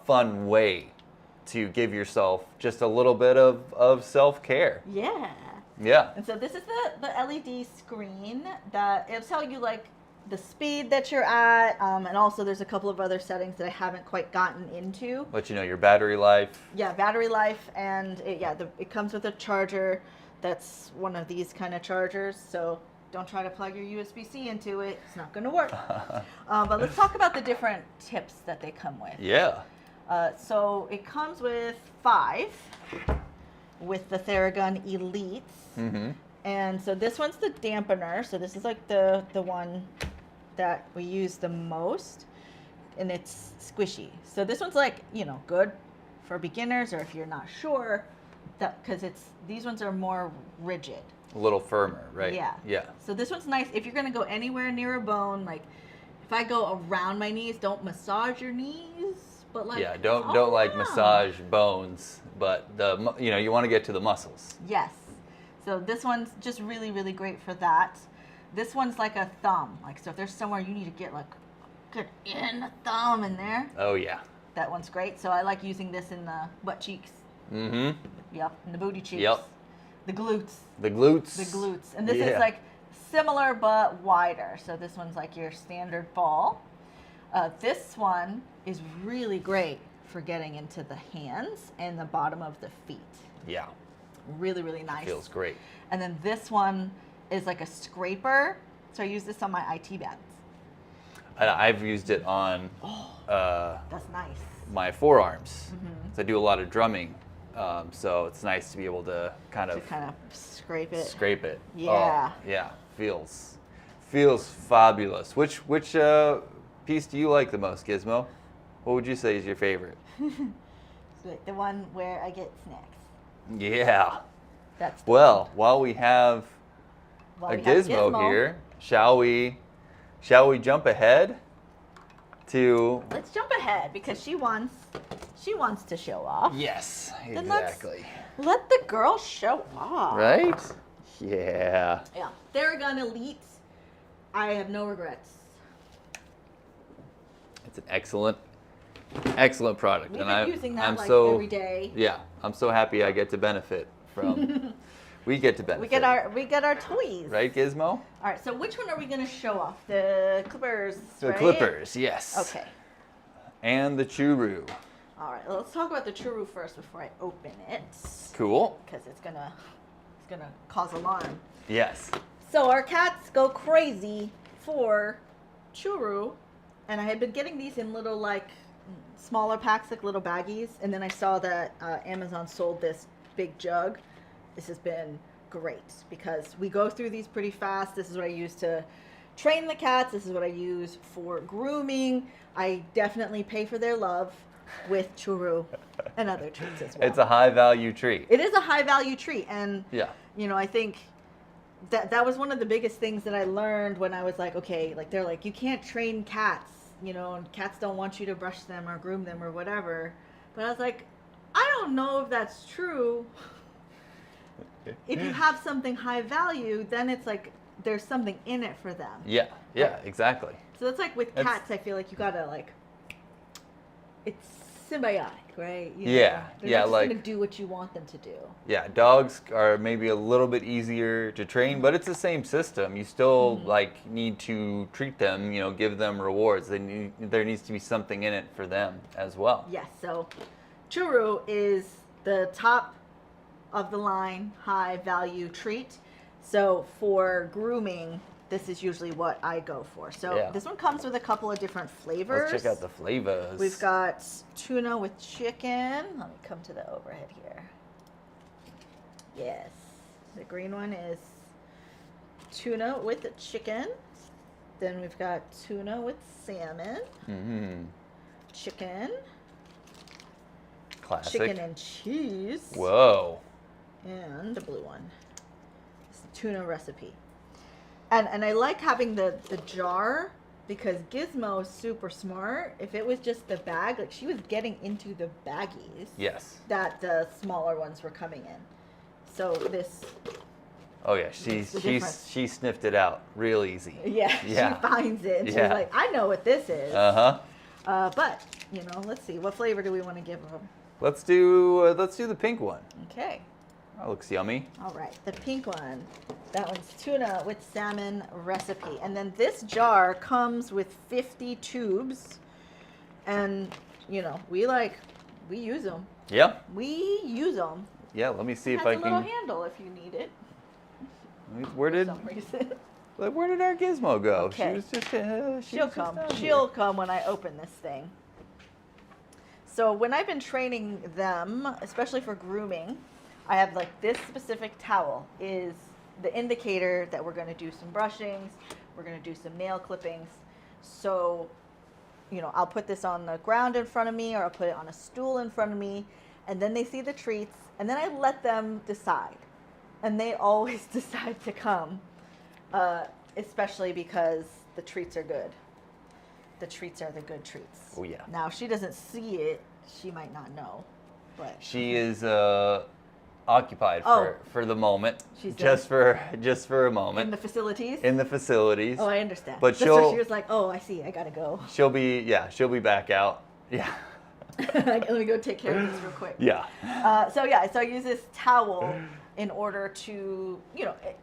S2: fun way to give yourself just a little bit of self-care.
S1: Yeah.
S2: Yeah.
S1: And so this is the LED screen that it'll tell you like the speed that you're at, and also there's a couple of other settings that I haven't quite gotten into.
S2: Let you know your battery life.
S1: Yeah, battery life, and it comes with a charger. That's one of these kind of chargers, so don't try to plug your USB-C into it. It's not going to work. But let's talk about the different tips that they come with.
S2: Yeah.
S1: So it comes with 5 with the Theragun Elites.
S2: Mm-hmm.
S1: And so this one's the dampener. So this is like the one that we use the most. And it's squishy. So this one's like, good for beginners, or if you're not sure, because these ones are more rigid.
S2: A little firmer, right?
S1: Yeah.
S2: Yeah.
S1: So this one's nice if you're going to go anywhere near a bone. Like if I go around my knees, don't massage your knees. But like,
S2: yeah, don't like massage bones, but you want to get to the muscles.
S1: Yes. So this one's just really, really great for that. This one's like a thumb. Like, so if there's somewhere you need to get like good in the thumb in there.
S2: Oh yeah.
S1: That one's great. So I like using this in the butt cheeks.
S2: Mm-hmm.
S1: Yep. In the booty cheeks.
S2: Yep.
S1: The glutes.
S2: The glutes.
S1: The glutes. And this is like similar but wider. So this one's like your standard ball. This one is really great for getting into the hands and the bottom of the feet.
S2: Yeah.
S1: Really, really nice.
S2: Feels great.
S1: And then this one is like a scraper. So I use this on my IT bands.
S2: I've used it on
S1: That's nice.
S2: my forearms.
S1: Mm-hmm.
S2: So I do a lot of drumming. So it's nice to be able to kind of
S1: scrape it.
S2: Scrape it.
S1: Yeah.
S2: Oh, yeah. Feels fabulous. Which piece do you like the most, Gizmo? What would you say is your favorite?
S1: The one where I get snacks.
S2: Yeah.
S1: That's
S2: while we have a gizmo here, shall we jump ahead to?
S1: Let's jump ahead because she wants to show off.
S2: Yes,
S1: Then
S2: exactly.
S1: Let the girl show off.
S2: Right? Yeah.
S1: Yeah. Theragun Elite. I have no regrets.
S2: It's an excellent product,
S1: We've
S2: and
S1: been using that
S2: I'm
S1: like
S2: so
S1: every day.
S2: Yeah, I'm so happy I get to benefit from. We get to benefit.
S1: We get our toys.
S2: Right, Gizmo?
S1: All right. So which one are we going to show off? The clippers.
S2: The
S1: right?
S2: clippers, yes.
S1: Okay.
S2: And the churu.
S1: All right. Well, let's talk about the churu first before I open it.
S2: Cool.
S1: Because it's gonna cause alarm.
S2: Yes.
S1: So our cats go crazy for churu, and I had been getting these in little like smaller packs, like little baggies, and then I saw that Amazon sold this big jug. This has been great because we go through these pretty fast. This is what I use to train the cats. This is what I use for grooming. I definitely pay for their love with churro and other treats as well.
S2: It's a high value treat.
S1: It is a high value treat, and
S2: Yeah.
S1: I think that was one of the biggest things that I learned when I was like, okay, like they're like, you can't train cats, and cats don't want you to brush them or groom them or whatever. But I was like, I don't know if that's true. If you have something high value, then it's like there's something in it for them.
S2: Yeah, exactly.
S1: So it's like with cats, I feel like you gotta it's symbiotic, right?
S2: Yeah,
S1: They're
S2: yeah,
S1: not just
S2: like-
S1: gonna do what you want them to do.
S2: Yeah, dogs are maybe a little bit easier to train, but it's the same system. You still need to treat them, give them rewards. There needs to be something in it for them as well.
S1: Yes, so churro is the top of the line high value treat. So for grooming, this is usually what I go for. So this one comes with a couple of different flavors.
S2: Let's check out the flavors.
S1: We've got tuna with chicken. Let me come to the overhead here. Yes, the green one is tuna with chicken. Then we've got tuna with salmon.
S2: Mm-hmm.
S1: Chicken.
S2: Classic.
S1: Chicken and cheese.
S2: Whoa.
S1: And the blue one. It's the tuna recipe. And I like having the jar because Gizmo is super smart. If it was just the bag, like she was getting into the baggies.
S2: Yes.
S1: That the smaller ones were coming in. So this.
S2: Oh yeah, she sniffed it out real easy.
S1: Yeah. She finds it and she's like, I know what this is. But let's see, what flavor do we want to give them?
S2: Let's do the pink one.
S1: Okay.
S2: That looks yummy.
S1: All right, the pink one. That one's tuna with salmon recipe. And then this jar comes with 50 tubes. And, we use them.
S2: Yeah.
S1: We use them.
S2: Yeah, let me see if
S1: Has
S2: I
S1: a little
S2: can.
S1: handle if you need it.
S2: Where did
S1: For some reason.
S2: our Gizmo go?
S1: Okay.
S2: She was just.
S1: She'll come. She'll come when I open this thing. So when I've been training them, especially for grooming, I have this specific towel is the indicator that we're going to do some brushings, we're going to do some nail clippings. So, I'll put this on the ground in front of me or I'll put it on a stool in front of me, and then they see the treats, and then I let them decide. And they always decide to come, especially because the treats are good. The treats are the good treats.
S2: Oh yeah.
S1: Now, if she doesn't see it, she might not know, but
S2: She is occupied for the moment.
S1: She's
S2: just for a moment.
S1: in the facilities.
S2: In the facilities.
S1: Oh, I understand.
S2: But
S1: That's why she was like, "Oh, I see. I gotta go.
S2: She'll be back out. Yeah.
S1: Let me go take care of this real quick."
S2: Yeah.
S1: So I use this towel in order to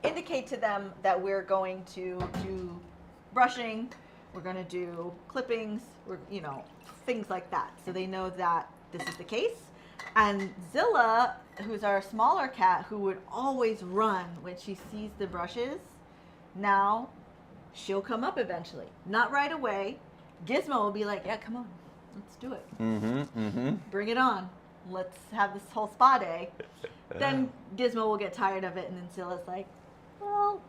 S1: indicate to them that we're going to do brushing, we're going to do clippings, things like that, so they know that this is the case. And Zilla, who's our smaller cat, who would always run when she sees the brushes, now she'll come up eventually. Not right away. Gizmo will be like, yeah, come on, let's do it. Bring it on. Let's have this whole spa day. Then Gizmo will get tired of it, and then Zilla's like, well,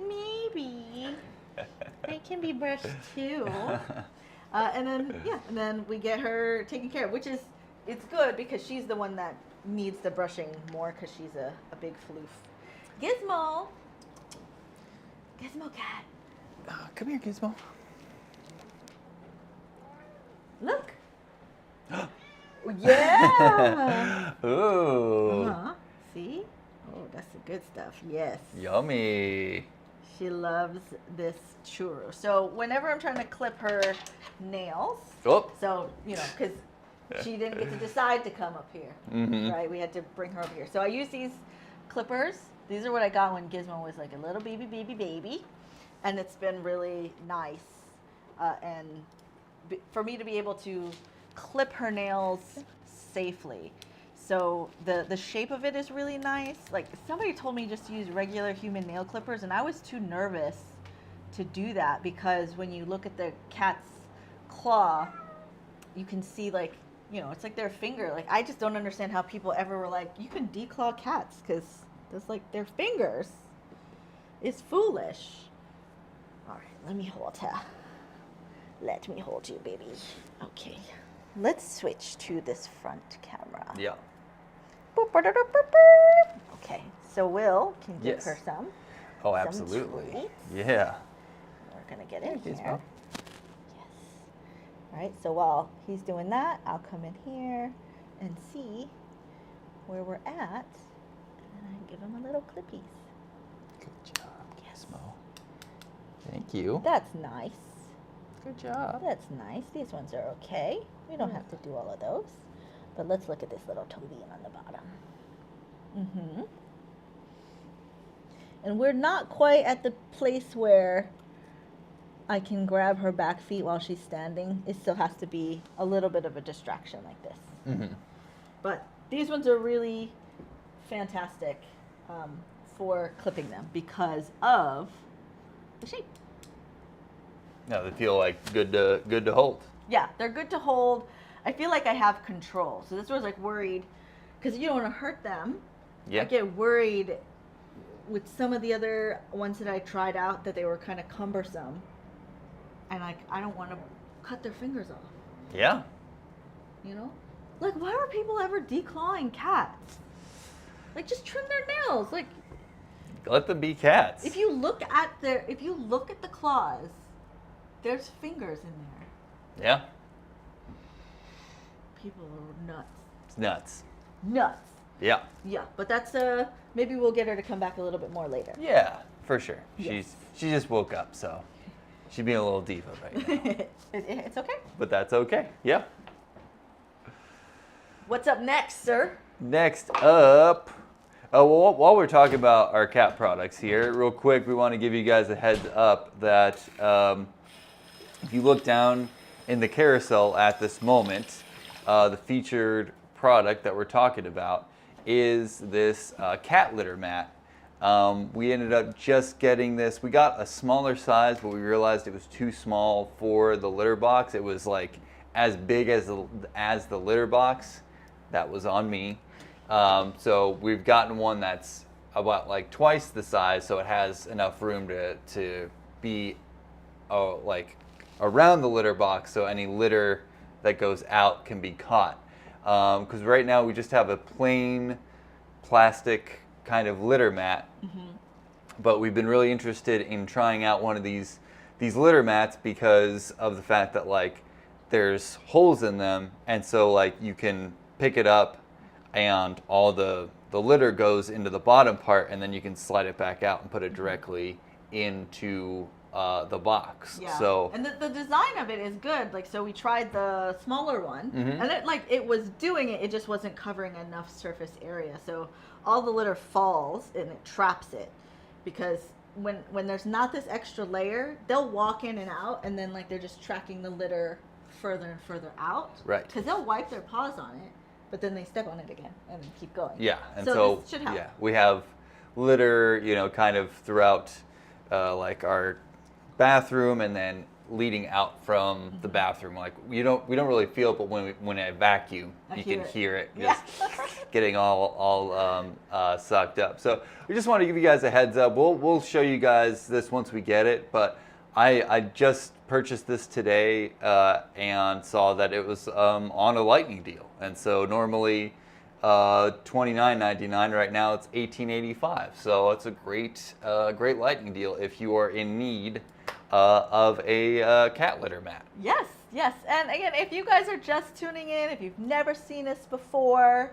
S1: maybe they can be brushed too. And then we get her taken care of, which is, it's good because she's the one that needs the brushing more because she's a big floof. Gizmo cat,
S2: Come here, Gizmo.
S1: look. Yeah.
S2: Ooh.
S1: See? Oh, that's the good stuff. Yes.
S2: Yummy.
S1: She loves this churro. So whenever I'm trying to clip her nails,
S2: Oh.
S1: so, because she didn't get to decide to come up here, right? We had to bring her over here. So I use these clippers. These are what I got when Gizmo was like a little baby. And it's been really nice. For me to be able to clip her nails safely. So the shape of it is really nice. Like, somebody told me just to use regular human nail clippers, and I was too nervous to do that because when you look at the cat's claw, you can see it's like their finger. Like, I just don't understand how people ever were like, you can declaw cats because that's like their fingers. It's foolish. All right, let me hold her. Let me hold you, baby. Okay. Let's switch to this front camera.
S2: Yeah.
S1: Boop, ba, da, da, boop, boop. Okay, so Will can give
S2: Yes.
S1: her some.
S2: Oh,
S1: some
S2: absolutely.
S1: treats.
S2: Yeah.
S1: We're gonna get in
S2: Please,
S1: here.
S2: Mom.
S1: Yes. All right. So while he's doing that, I'll come in here and see where we're at, and then I give him a little clippies.
S2: Good job,
S1: Yes.
S2: Gizmo. Thank you.
S1: That's nice.
S2: Good job.
S1: That's nice. These ones are okay. We don't have to do all of those. But let's look at this little toadie on the bottom. Mm-hmm. And we're not quite at the place where I can grab her back feet while she's standing. It still has to be a little bit of a distraction like this.
S2: Mm-hmm.
S1: But these ones are really fantastic for clipping them because of the shape.
S2: No, they feel like good to hold.
S1: Yeah, they're good to hold. I feel like I have control. So this was like worried because you don't want to hurt them.
S2: Yeah.
S1: I get worried with some of the other ones that I tried out that they were kind of cumbersome. And like I don't want to cut their fingers off.
S2: Yeah.
S1: You know? Like why were people ever declawing cats? Like just trim their nails. Like
S2: Let them be cats.
S1: if you look at the claws, there's fingers in there.
S2: Yeah.
S1: People are nuts.
S2: It's nuts.
S1: Nuts.
S2: Yeah.
S1: Yeah, but that's maybe we'll get her to come back a little bit more later.
S2: Yeah, for sure.
S1: Yes.
S2: She just woke up, so she's being a little diva right now.
S1: It's okay.
S2: But that's okay. Yeah.
S1: What's up next, sir?
S2: Next up, well, while we're talking about our cat products here, real quick, we want to give you guys a heads up that if you look down in the carousel at this moment, the featured product that we're talking about is this cat litter mat. We ended up just getting this. We got a smaller size, but we realized it was too small for the litter box. It was like as big as the litter box. That was on me. So we've gotten one that's about like twice the size, so it has enough room to be like around the litter box, so any litter that goes out can be caught. Because right now we just have a plain plastic kind of litter mat, but we've been really interested in trying out one of these litter mats because of the fact that like there's holes in them, and so like you can pick it up and all the litter goes into the bottom part, and then you can slide it back out and put it directly into the box.
S1: Yeah.
S2: So
S1: and the design of it is good. Like so we tried the smaller one and it was doing it, it just wasn't covering enough surface area. So all the litter falls and it traps it because when there's not this extra layer, they'll walk in and out and then like they're just tracking the litter further and further out.
S2: Right.
S1: Because they'll wipe their paws on it, but then they step on it again and keep going.
S2: yeah, and
S1: so this should help.
S2: yeah, we have litter, kind of throughout like our bathroom, and then leading out from the bathroom. Like we don't really feel it, but when I vacuum, you can hear it just getting all sucked up. So we just want to give you guys a heads up. We'll show you guys this once we get it, but I just purchased this today and saw that it was on a lightning deal, and so normally $29.99. Right now it's $18.85. So it's a great lightning deal if you are in need of a cat litter mat.
S1: Yes, yes. And again, if you guys are just tuning in, if you've never seen us before,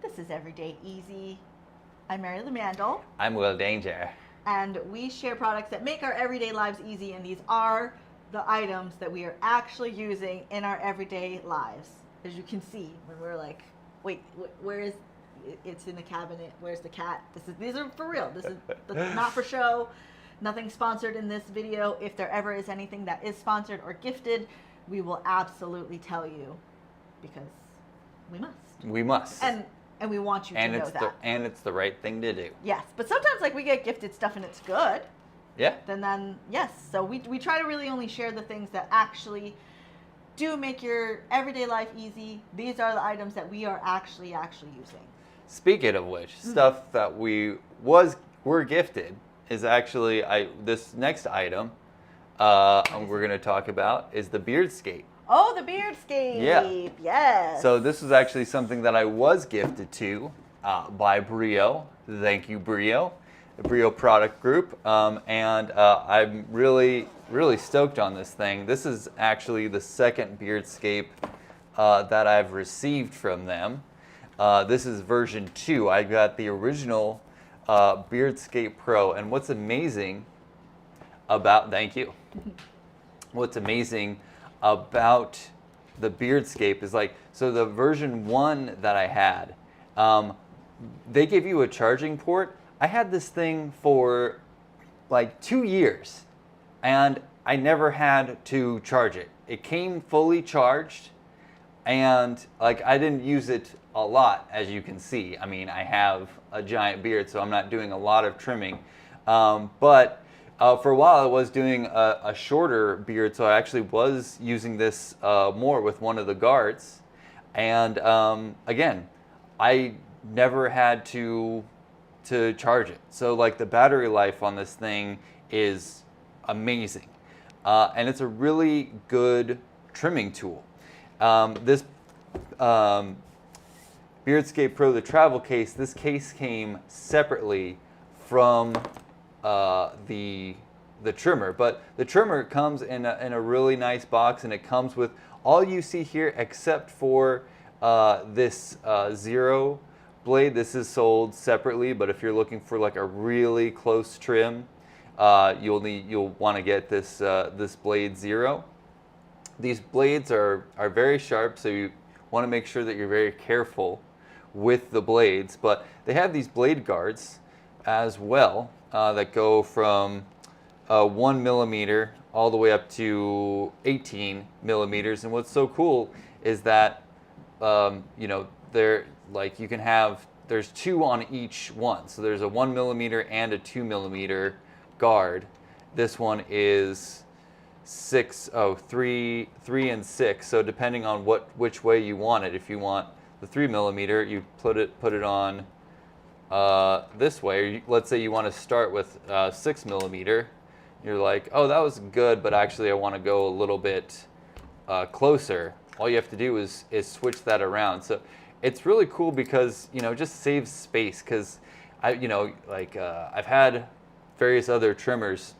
S1: this is Everyday Easy. I'm Mary Lou Mandel.
S2: I'm Will Danger.
S1: And we share products that make our everyday lives easy, and these are the items that we are actually using in our everyday lives. As you can see, when we're like, wait, where is it's in the cabinet, where's the cat? These are for real. This is not for show. Nothing sponsored in this video. If there ever is anything that is sponsored or gifted, we will absolutely tell you because we must.
S2: We must.
S1: And we want you to know that.
S2: And it's the right thing to do.
S1: Yes, but sometimes like we get gifted stuff and it's good.
S2: Yeah.
S1: Then yes. So we try to really only share the things that actually do make your everyday life easy. These are the items that we are actually using.
S2: Speaking of which, stuff that were gifted is actually this next item we're going to talk about is the Beardscape.
S1: Oh, the Beardscape.
S2: Yeah.
S1: Yes.
S2: So this was actually something that I was gifted to by Brio. Thank you, Brio, the Brio product group. And I'm really, really stoked on this thing. This is actually the second Beardscape that I've received from them. This is version 2. I got the original Beardscape Pro. And what's amazing about, thank you. What's amazing about the Beardscape is like, so the version 1 that I had, they give you a charging port. I had this thing for like 2 years and I never had to charge it. It came fully charged and like I didn't use it a lot, as you can see. I mean, I have a giant beard, so I'm not doing a lot of trimming. But for a while I was doing a shorter beard, so I actually was using this more with one of the guards. And again, I never had to charge it. So like the battery life on this thing is amazing. And it's a really good trimming tool. This Beardscape Pro, the travel case, this case came separately from the trimmer, but the trimmer comes in a really nice box, and it comes with all you see here except for this zero blade. This is sold separately, but if you're looking for like a really close trim, you'll want to get this this blade zero. These blades are very sharp, so you want to make sure that you're very careful with the blades, but they have these blade guards as well that go from 1 millimeter all the way up to 18 millimeters. And what's so cool is that you know, they're like, you can have, there's 2 on each one, so there's a 1 millimeter and a 2 millimeter guard. This one is 3 and 6, so depending on which way you want it. If you want the 3 millimeter, you put it on this way. Or let's say you want to start with 6 millimeter. You're like, oh, that was good, but actually I want to go a little bit closer. All you have to do is switch that around. So it's really cool because, you know, it just saves space. Because I've had various other trimmers.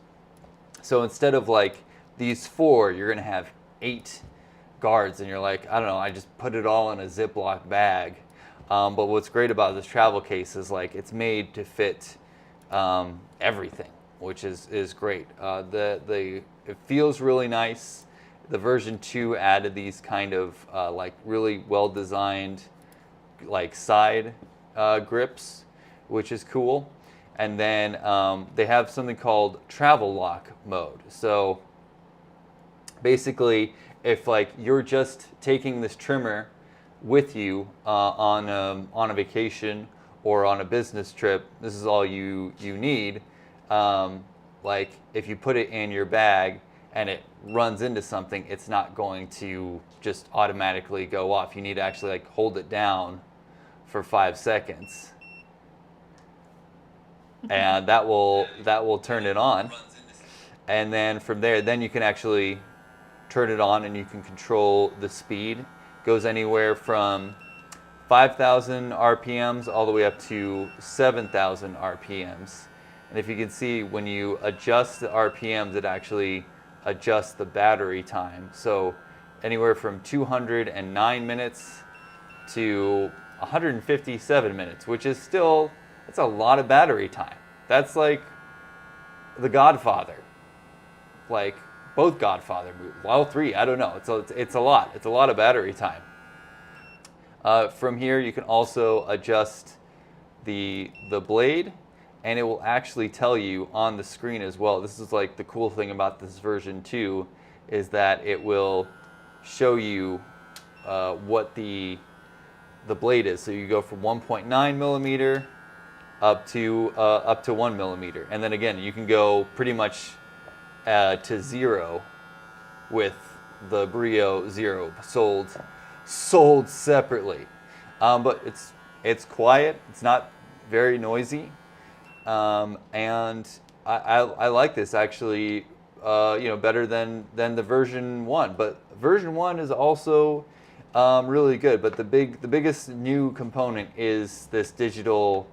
S2: So instead of like these 4, you're gonna have 8 guards, and you're like, I don't know, I just put it all in a Ziploc bag. But what's great about this travel case is like it's made to fit everything, which is great. It feels really nice. The version 2 added these kind of like really well designed like side grips, which is cool. And then they have something called travel lock mode. So basically, if like you're just taking this trimmer with you on a vacation or on a business trip, this is all you need. Like if you put it in your bag and it runs into something, it's not going to just automatically go off. You need to actually like hold it down for 5 seconds, and that will turn it on. And then from there, then you can actually turn it on and you can control the speed. Goes anywhere from 5,000 RPMs all the way up to 7,000 RPMs. And if you can see, when you adjust the RPMs, it actually adjusts the battery time. So anywhere from 209 minutes to 157 minutes, which is still, that's a lot of battery time. That's like The Godfather. Like both Godfather movies. Well, 3, I don't know. It's a lot. It's a lot of battery time. From here, you can also adjust the blade, and it will actually tell you on the screen as well. This is like the cool thing about this version 2, is that it will show you what the blade is. So you go from 1.9 millimeter up to 1 millimeter, and then again you can go pretty much to 0 with the Brio Zero sold separately. But it's quiet. It's not very noisy, and I like this actually better than the version 1. But version 1 is also really good. But the biggest new component is this digital,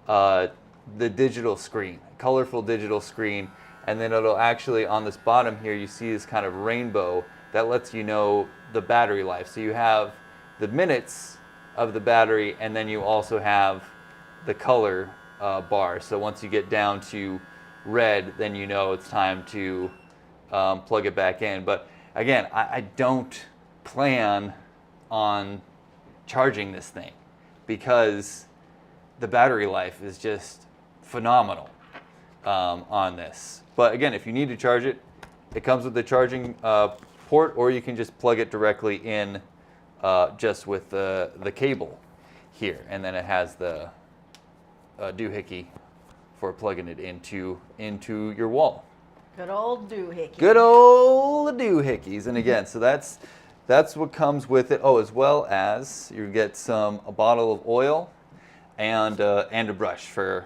S2: the digital screen, colorful digital screen, and then it'll actually, on this bottom here, you see this kind of rainbow that lets you know the battery life. So you have the minutes of the battery, and then you also have the color bar. So once you get down to red, then you know it's time to plug it back in. But again, I don't plan on charging this thing because the battery life is just phenomenal on this. But again, if you need to charge it, it comes with the charging port, or you can just plug it directly in just with the cable here, and then it has the doohickey for plugging it into your wall.
S1: Good old doohickey.
S2: Good old doohickeys. And again, so that's what comes with it. Oh, as well as you get a bottle of oil and a brush for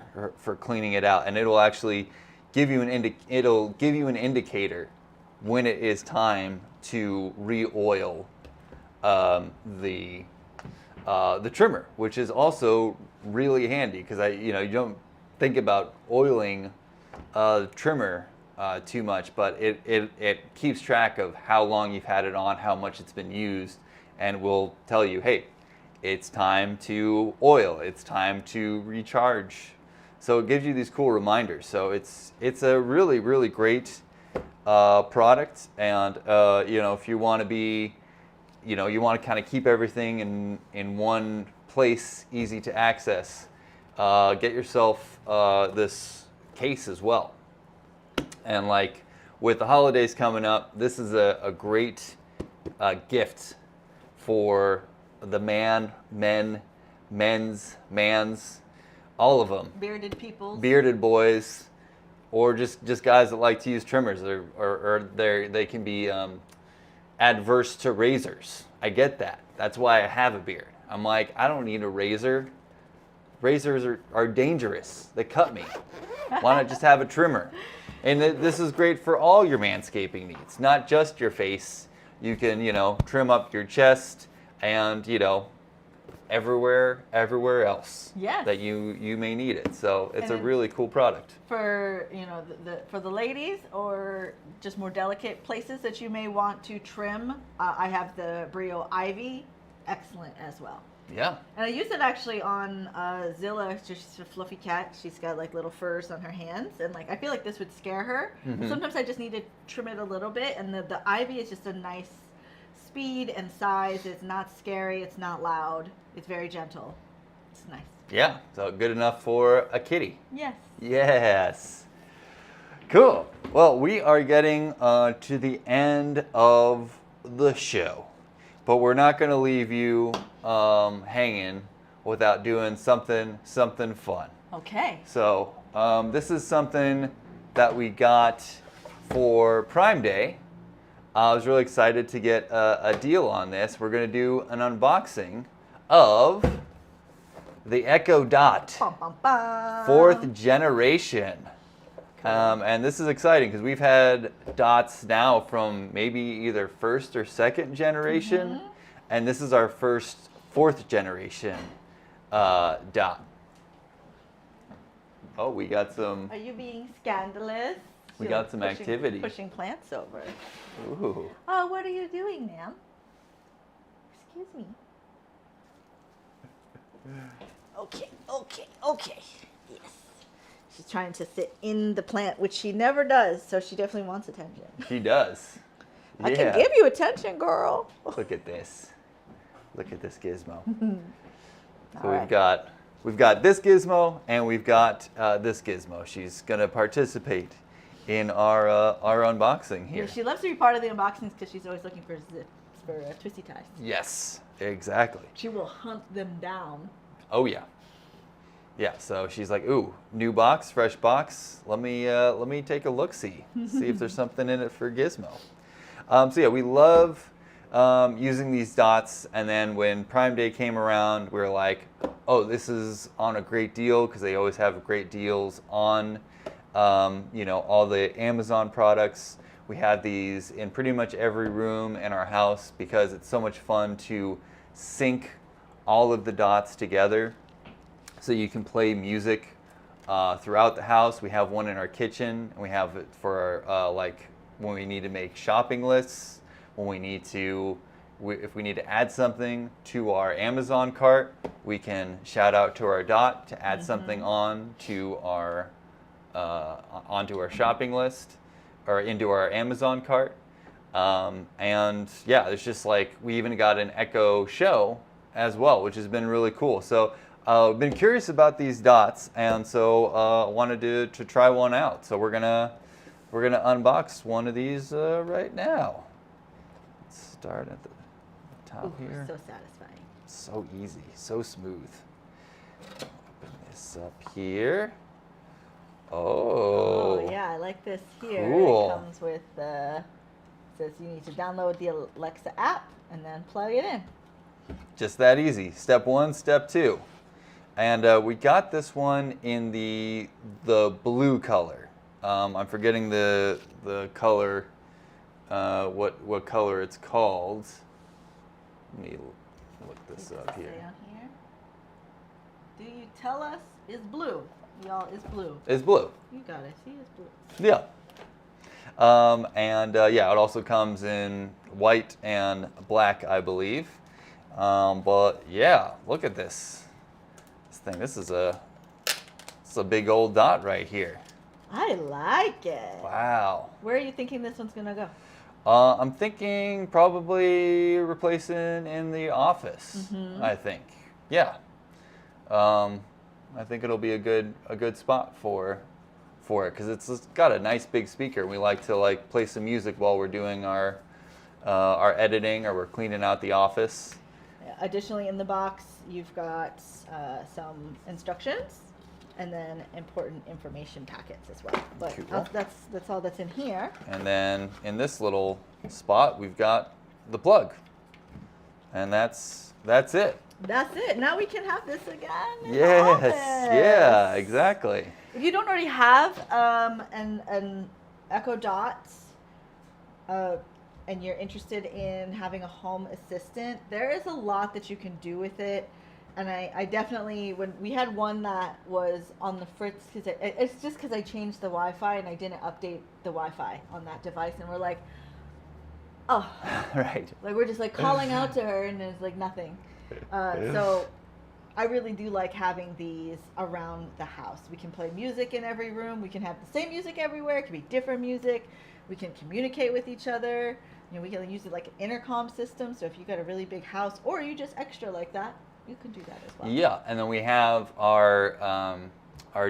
S2: cleaning it out, and it'll actually give you an indicator when it is time to re-oil the trimmer, which is also really handy because you don't think about oiling the trimmer too much, but it keeps track of how long you've had it on, how much it's been used, and will tell you, hey, it's time to oil, it's time to recharge. So it gives you these cool reminders. So it's a really, really great product, and if you want to be, you want to kind of keep everything in one place, easy to access, get yourself this case as well. And like with the holidays coming up, this is a great gift for the mans, all of them.
S1: Bearded people.
S2: Bearded boys, or just guys that like to use trimmers, or they can be adverse to razors. I get that. That's why I have a beard. I'm like, I don't need a razor. Razors are dangerous. They cut me. Why not just have a trimmer? And this is great for all your manscaping needs, not just your face. You can, trim up your chest and, everywhere else that you may need it. So it's a really cool product.
S1: For, for the ladies, or just more delicate places that you may want to trim, I have the Brio Ivy, excellent as well.
S2: Yeah.
S1: And I used it actually on Zilla. She's a fluffy cat. She's got like little furs on her hands, and like I feel like this would scare her.
S2: Mm-hmm.
S1: Sometimes I just need to trim it a little bit, and the Ivy is just a nice speed and size. It's not scary. It's not loud. It's very gentle. It's nice.
S2: Yeah. So good enough for a kitty.
S1: Yes.
S2: Yes. Cool. Well, we are getting to the end of the show, but we're not going to leave you hanging without doing something fun.
S1: Okay.
S2: So this is something that we got for Prime Day. I was really excited to get a deal on this. We're going to do an unboxing of the Echo Dot,
S1: Bum, bum, bum.
S2: 4th generation. And this is exciting because we've had dots now from maybe either 1st or 2nd generation.
S1: Mm-hmm.
S2: And this is our first 4th generation dot. Oh, we got some.
S1: Are you being scandalous?
S2: We got some activity.
S1: Pushing plants over.
S2: Ooh.
S1: Oh, what are you doing, ma'am? Excuse me. Okay. Yes. She's trying to sit in the plant, which she never does, so she definitely wants attention.
S2: She does.
S1: I can give you attention, girl.
S2: Look at this. Look at this gizmo. So
S1: All
S2: we've got this gizmo, and we've got this gizmo. She's gonna participate in our unboxing here.
S1: Yeah, she loves to be part of the unboxings because she's always looking for zips, for twisty ties.
S2: Yes, exactly.
S1: She will hunt them down.
S2: Oh yeah. Yeah, so she's like, ooh, new box, fresh box. Let me take a look, see if there's something in it for Gizmo. So yeah, we love using these dots. And then when Prime Day came around, we were like, oh, this is on a great deal, because they always have great deals on all the Amazon products. We have these in pretty much every room in our house because it's so much fun to sync all of the dots together so you can play music throughout the house. We have one in our kitchen, and we have it for like when we need to make shopping lists, when we need to, if we need to add something to our Amazon cart, we can shout out to our dot to add something on to our onto our shopping list or into our Amazon cart. And yeah, it's just like we even got an Echo Show as well, which has been really cool. So I've been curious about these dots, and so I wanted to try one out. So we're gonna unbox one of these right now. Let's start at the top here.
S1: So satisfying.
S2: So easy, so smooth. Open this up here.
S1: Oh yeah, I like this here.
S2: Cool.
S1: It comes with says you need to download the Alexa app and then plug it in.
S2: Just that easy. Step 1, step 2. And we got this one in the blue color. I'm forgetting the color, what color it's called. Let me look this up here.
S1: Do you tell us is blue? Y'all, it's blue.
S2: It's blue.
S1: You got it. See, it's blue.
S2: Yeah. Yeah, it also comes in white and black, I believe. But yeah, look at this. This is a big old dot right here.
S1: I like it.
S2: Wow.
S1: Where are you thinking this one's gonna go?
S2: I'm thinking probably replacing in the office. I think. Yeah. I think it'll be a good spot for it because it's got a nice big speaker. We like to play some music while we're doing our editing or we're cleaning out the office.
S1: Additionally, in the box, you've got some instructions and then important information packets as well. But
S2: Cool.
S1: that's all that's in here.
S2: And then in this little spot, we've got the plug, and that's it.
S1: That's it. Now we can have this again. In the
S2: Yes.
S1: office.
S2: Yeah. Exactly.
S1: If you don't already have an Echo Dot, and you're interested in having a home assistant, there is a lot that you can do with it. And I definitely, when we had one that was on the fritz, because it's just because I changed the Wi-Fi and I didn't update the Wi-Fi on that device, and we're like, oh,
S2: Right.
S1: like we're just like calling out to her and there's like nothing. So I really do like having these around the house. We can play music in every room. We can have the same music everywhere. It can be different music. We can communicate with each other. You know, we can use it like an intercom system. So if you got a really big house or you just extra like that, you can do that as well.
S2: Yeah, and then we have our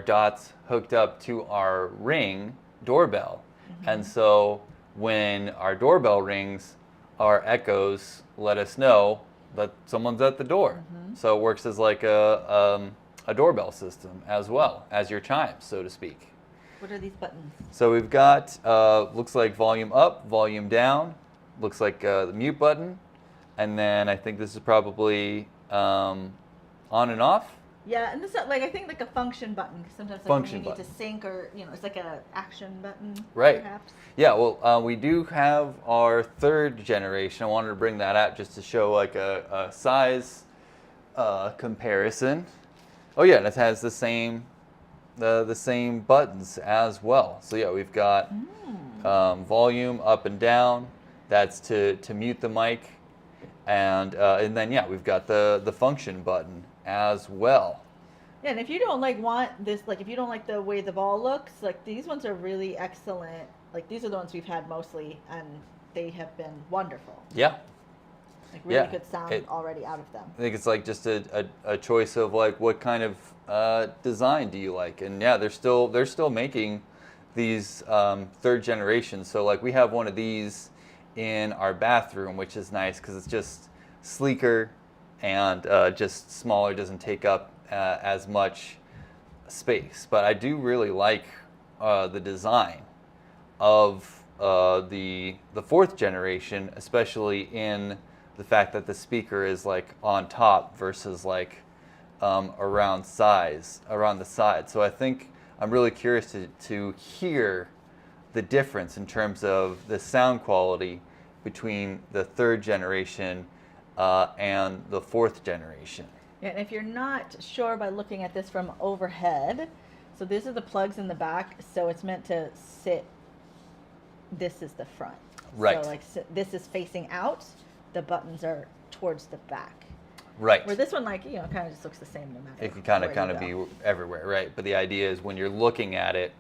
S2: dots hooked up to our Ring doorbell, and so when our doorbell rings, our echoes let us know that someone's at the door. So it works as like a doorbell system as well as your chimes, so to speak.
S1: What are these buttons?
S2: So we've got looks like volume up, volume down, looks like the mute button, and then I think this is probably on and off.
S1: Yeah, and this is like I think like a function button because sometimes like
S2: Function
S1: when you need
S2: button.
S1: to sync or it's like a action button.
S2: Right.
S1: Perhaps.
S2: Yeah, well, we do have our 3rd generation. I wanted to bring that out just to show like a size comparison. Oh yeah, and it has the same buttons as well. So yeah, we've got volume up and down. That's to mute the mic, and then yeah, we've got the function button as well.
S1: Yeah, and if you don't want this, if you don't like the way the ball looks, these ones are really excellent. These are the ones we've had mostly, and they have been wonderful.
S2: Yeah.
S1: Really good sound already out of them.
S2: I think it's just a choice of what kind of design do you like, and yeah, they're still making these 3rd generation. So we have one of these in our bathroom, which is nice because it's just sleeker and just smaller, doesn't take up as much space. But I do really like the design of the 4th generation, especially in the fact that the speaker is on top versus around the side. So I think I'm really curious to hear the difference in terms of the sound quality between the third generation and the fourth generation.
S1: Yeah, and if you're not sure by looking at this from overhead, so these are the plugs in the back, so it's meant to sit, this is the front.
S2: Right.
S1: So like this is facing out, the buttons are towards the back.
S2: Right.
S1: Where this one, like, you know, kind of just looks the same no matter.
S2: It can kind
S1: where
S2: of
S1: you
S2: be everywhere, right? But the idea is when you're looking at it,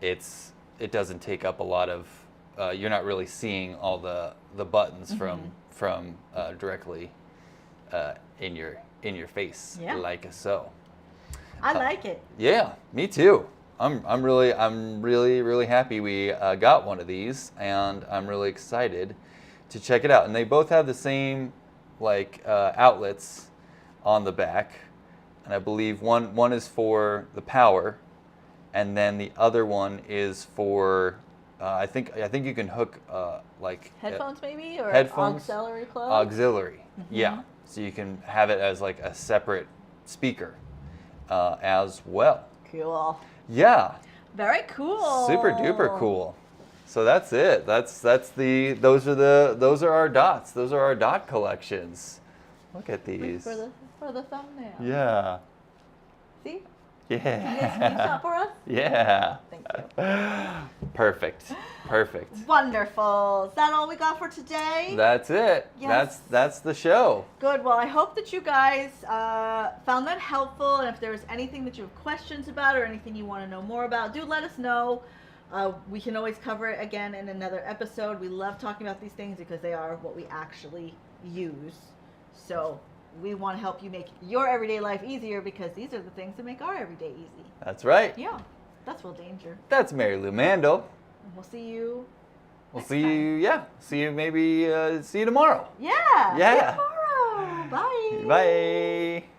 S2: it doesn't take up a lot of. You're not really seeing all the buttons from directly in your face,
S1: Yeah.
S2: like so.
S1: I like it.
S2: Yeah, me too. I'm really happy we got one of these, and I'm really excited to check it out. And they both have the same outlets on the back, and I believe one is for the power, and then the other one is for I think you can hook
S1: Headphones maybe, or
S2: headphones,
S1: auxiliary plug.
S2: auxiliary. Yeah, so you can have it as like a separate speaker as well.
S1: Cool.
S2: Yeah.
S1: Very cool.
S2: Super duper cool. So that's it. Those are our dots. Those are our dot collections. Look at these.
S1: For the thumbnail.
S2: Yeah.
S1: See? Can you get a screenshot
S2: Yeah.
S1: for us?
S2: Yeah.
S1: Thank you.
S2: Perfect.
S1: Wonderful. Is that all we got for today?
S2: That's it.
S1: Yes.
S2: That's the show.
S1: Good. Well, I hope that you guys found that helpful. And if there's anything that you have questions about or anything you want to know more about, do let us know. We can always cover it again in another episode. We love talking about these things because they are what we actually use. So we want to help you make your everyday life easier because these are the things that make our everyday easy.
S2: That's right.
S1: Yeah. That's Will Danger.
S2: That's Mary Lou Mandel.
S1: And we'll see you.
S2: We'll
S1: next
S2: see
S1: time.
S2: you. Yeah. See you maybe. See you tomorrow.
S1: Yeah.
S2: Yeah.
S1: See you tomorrow. Bye.
S2: Bye.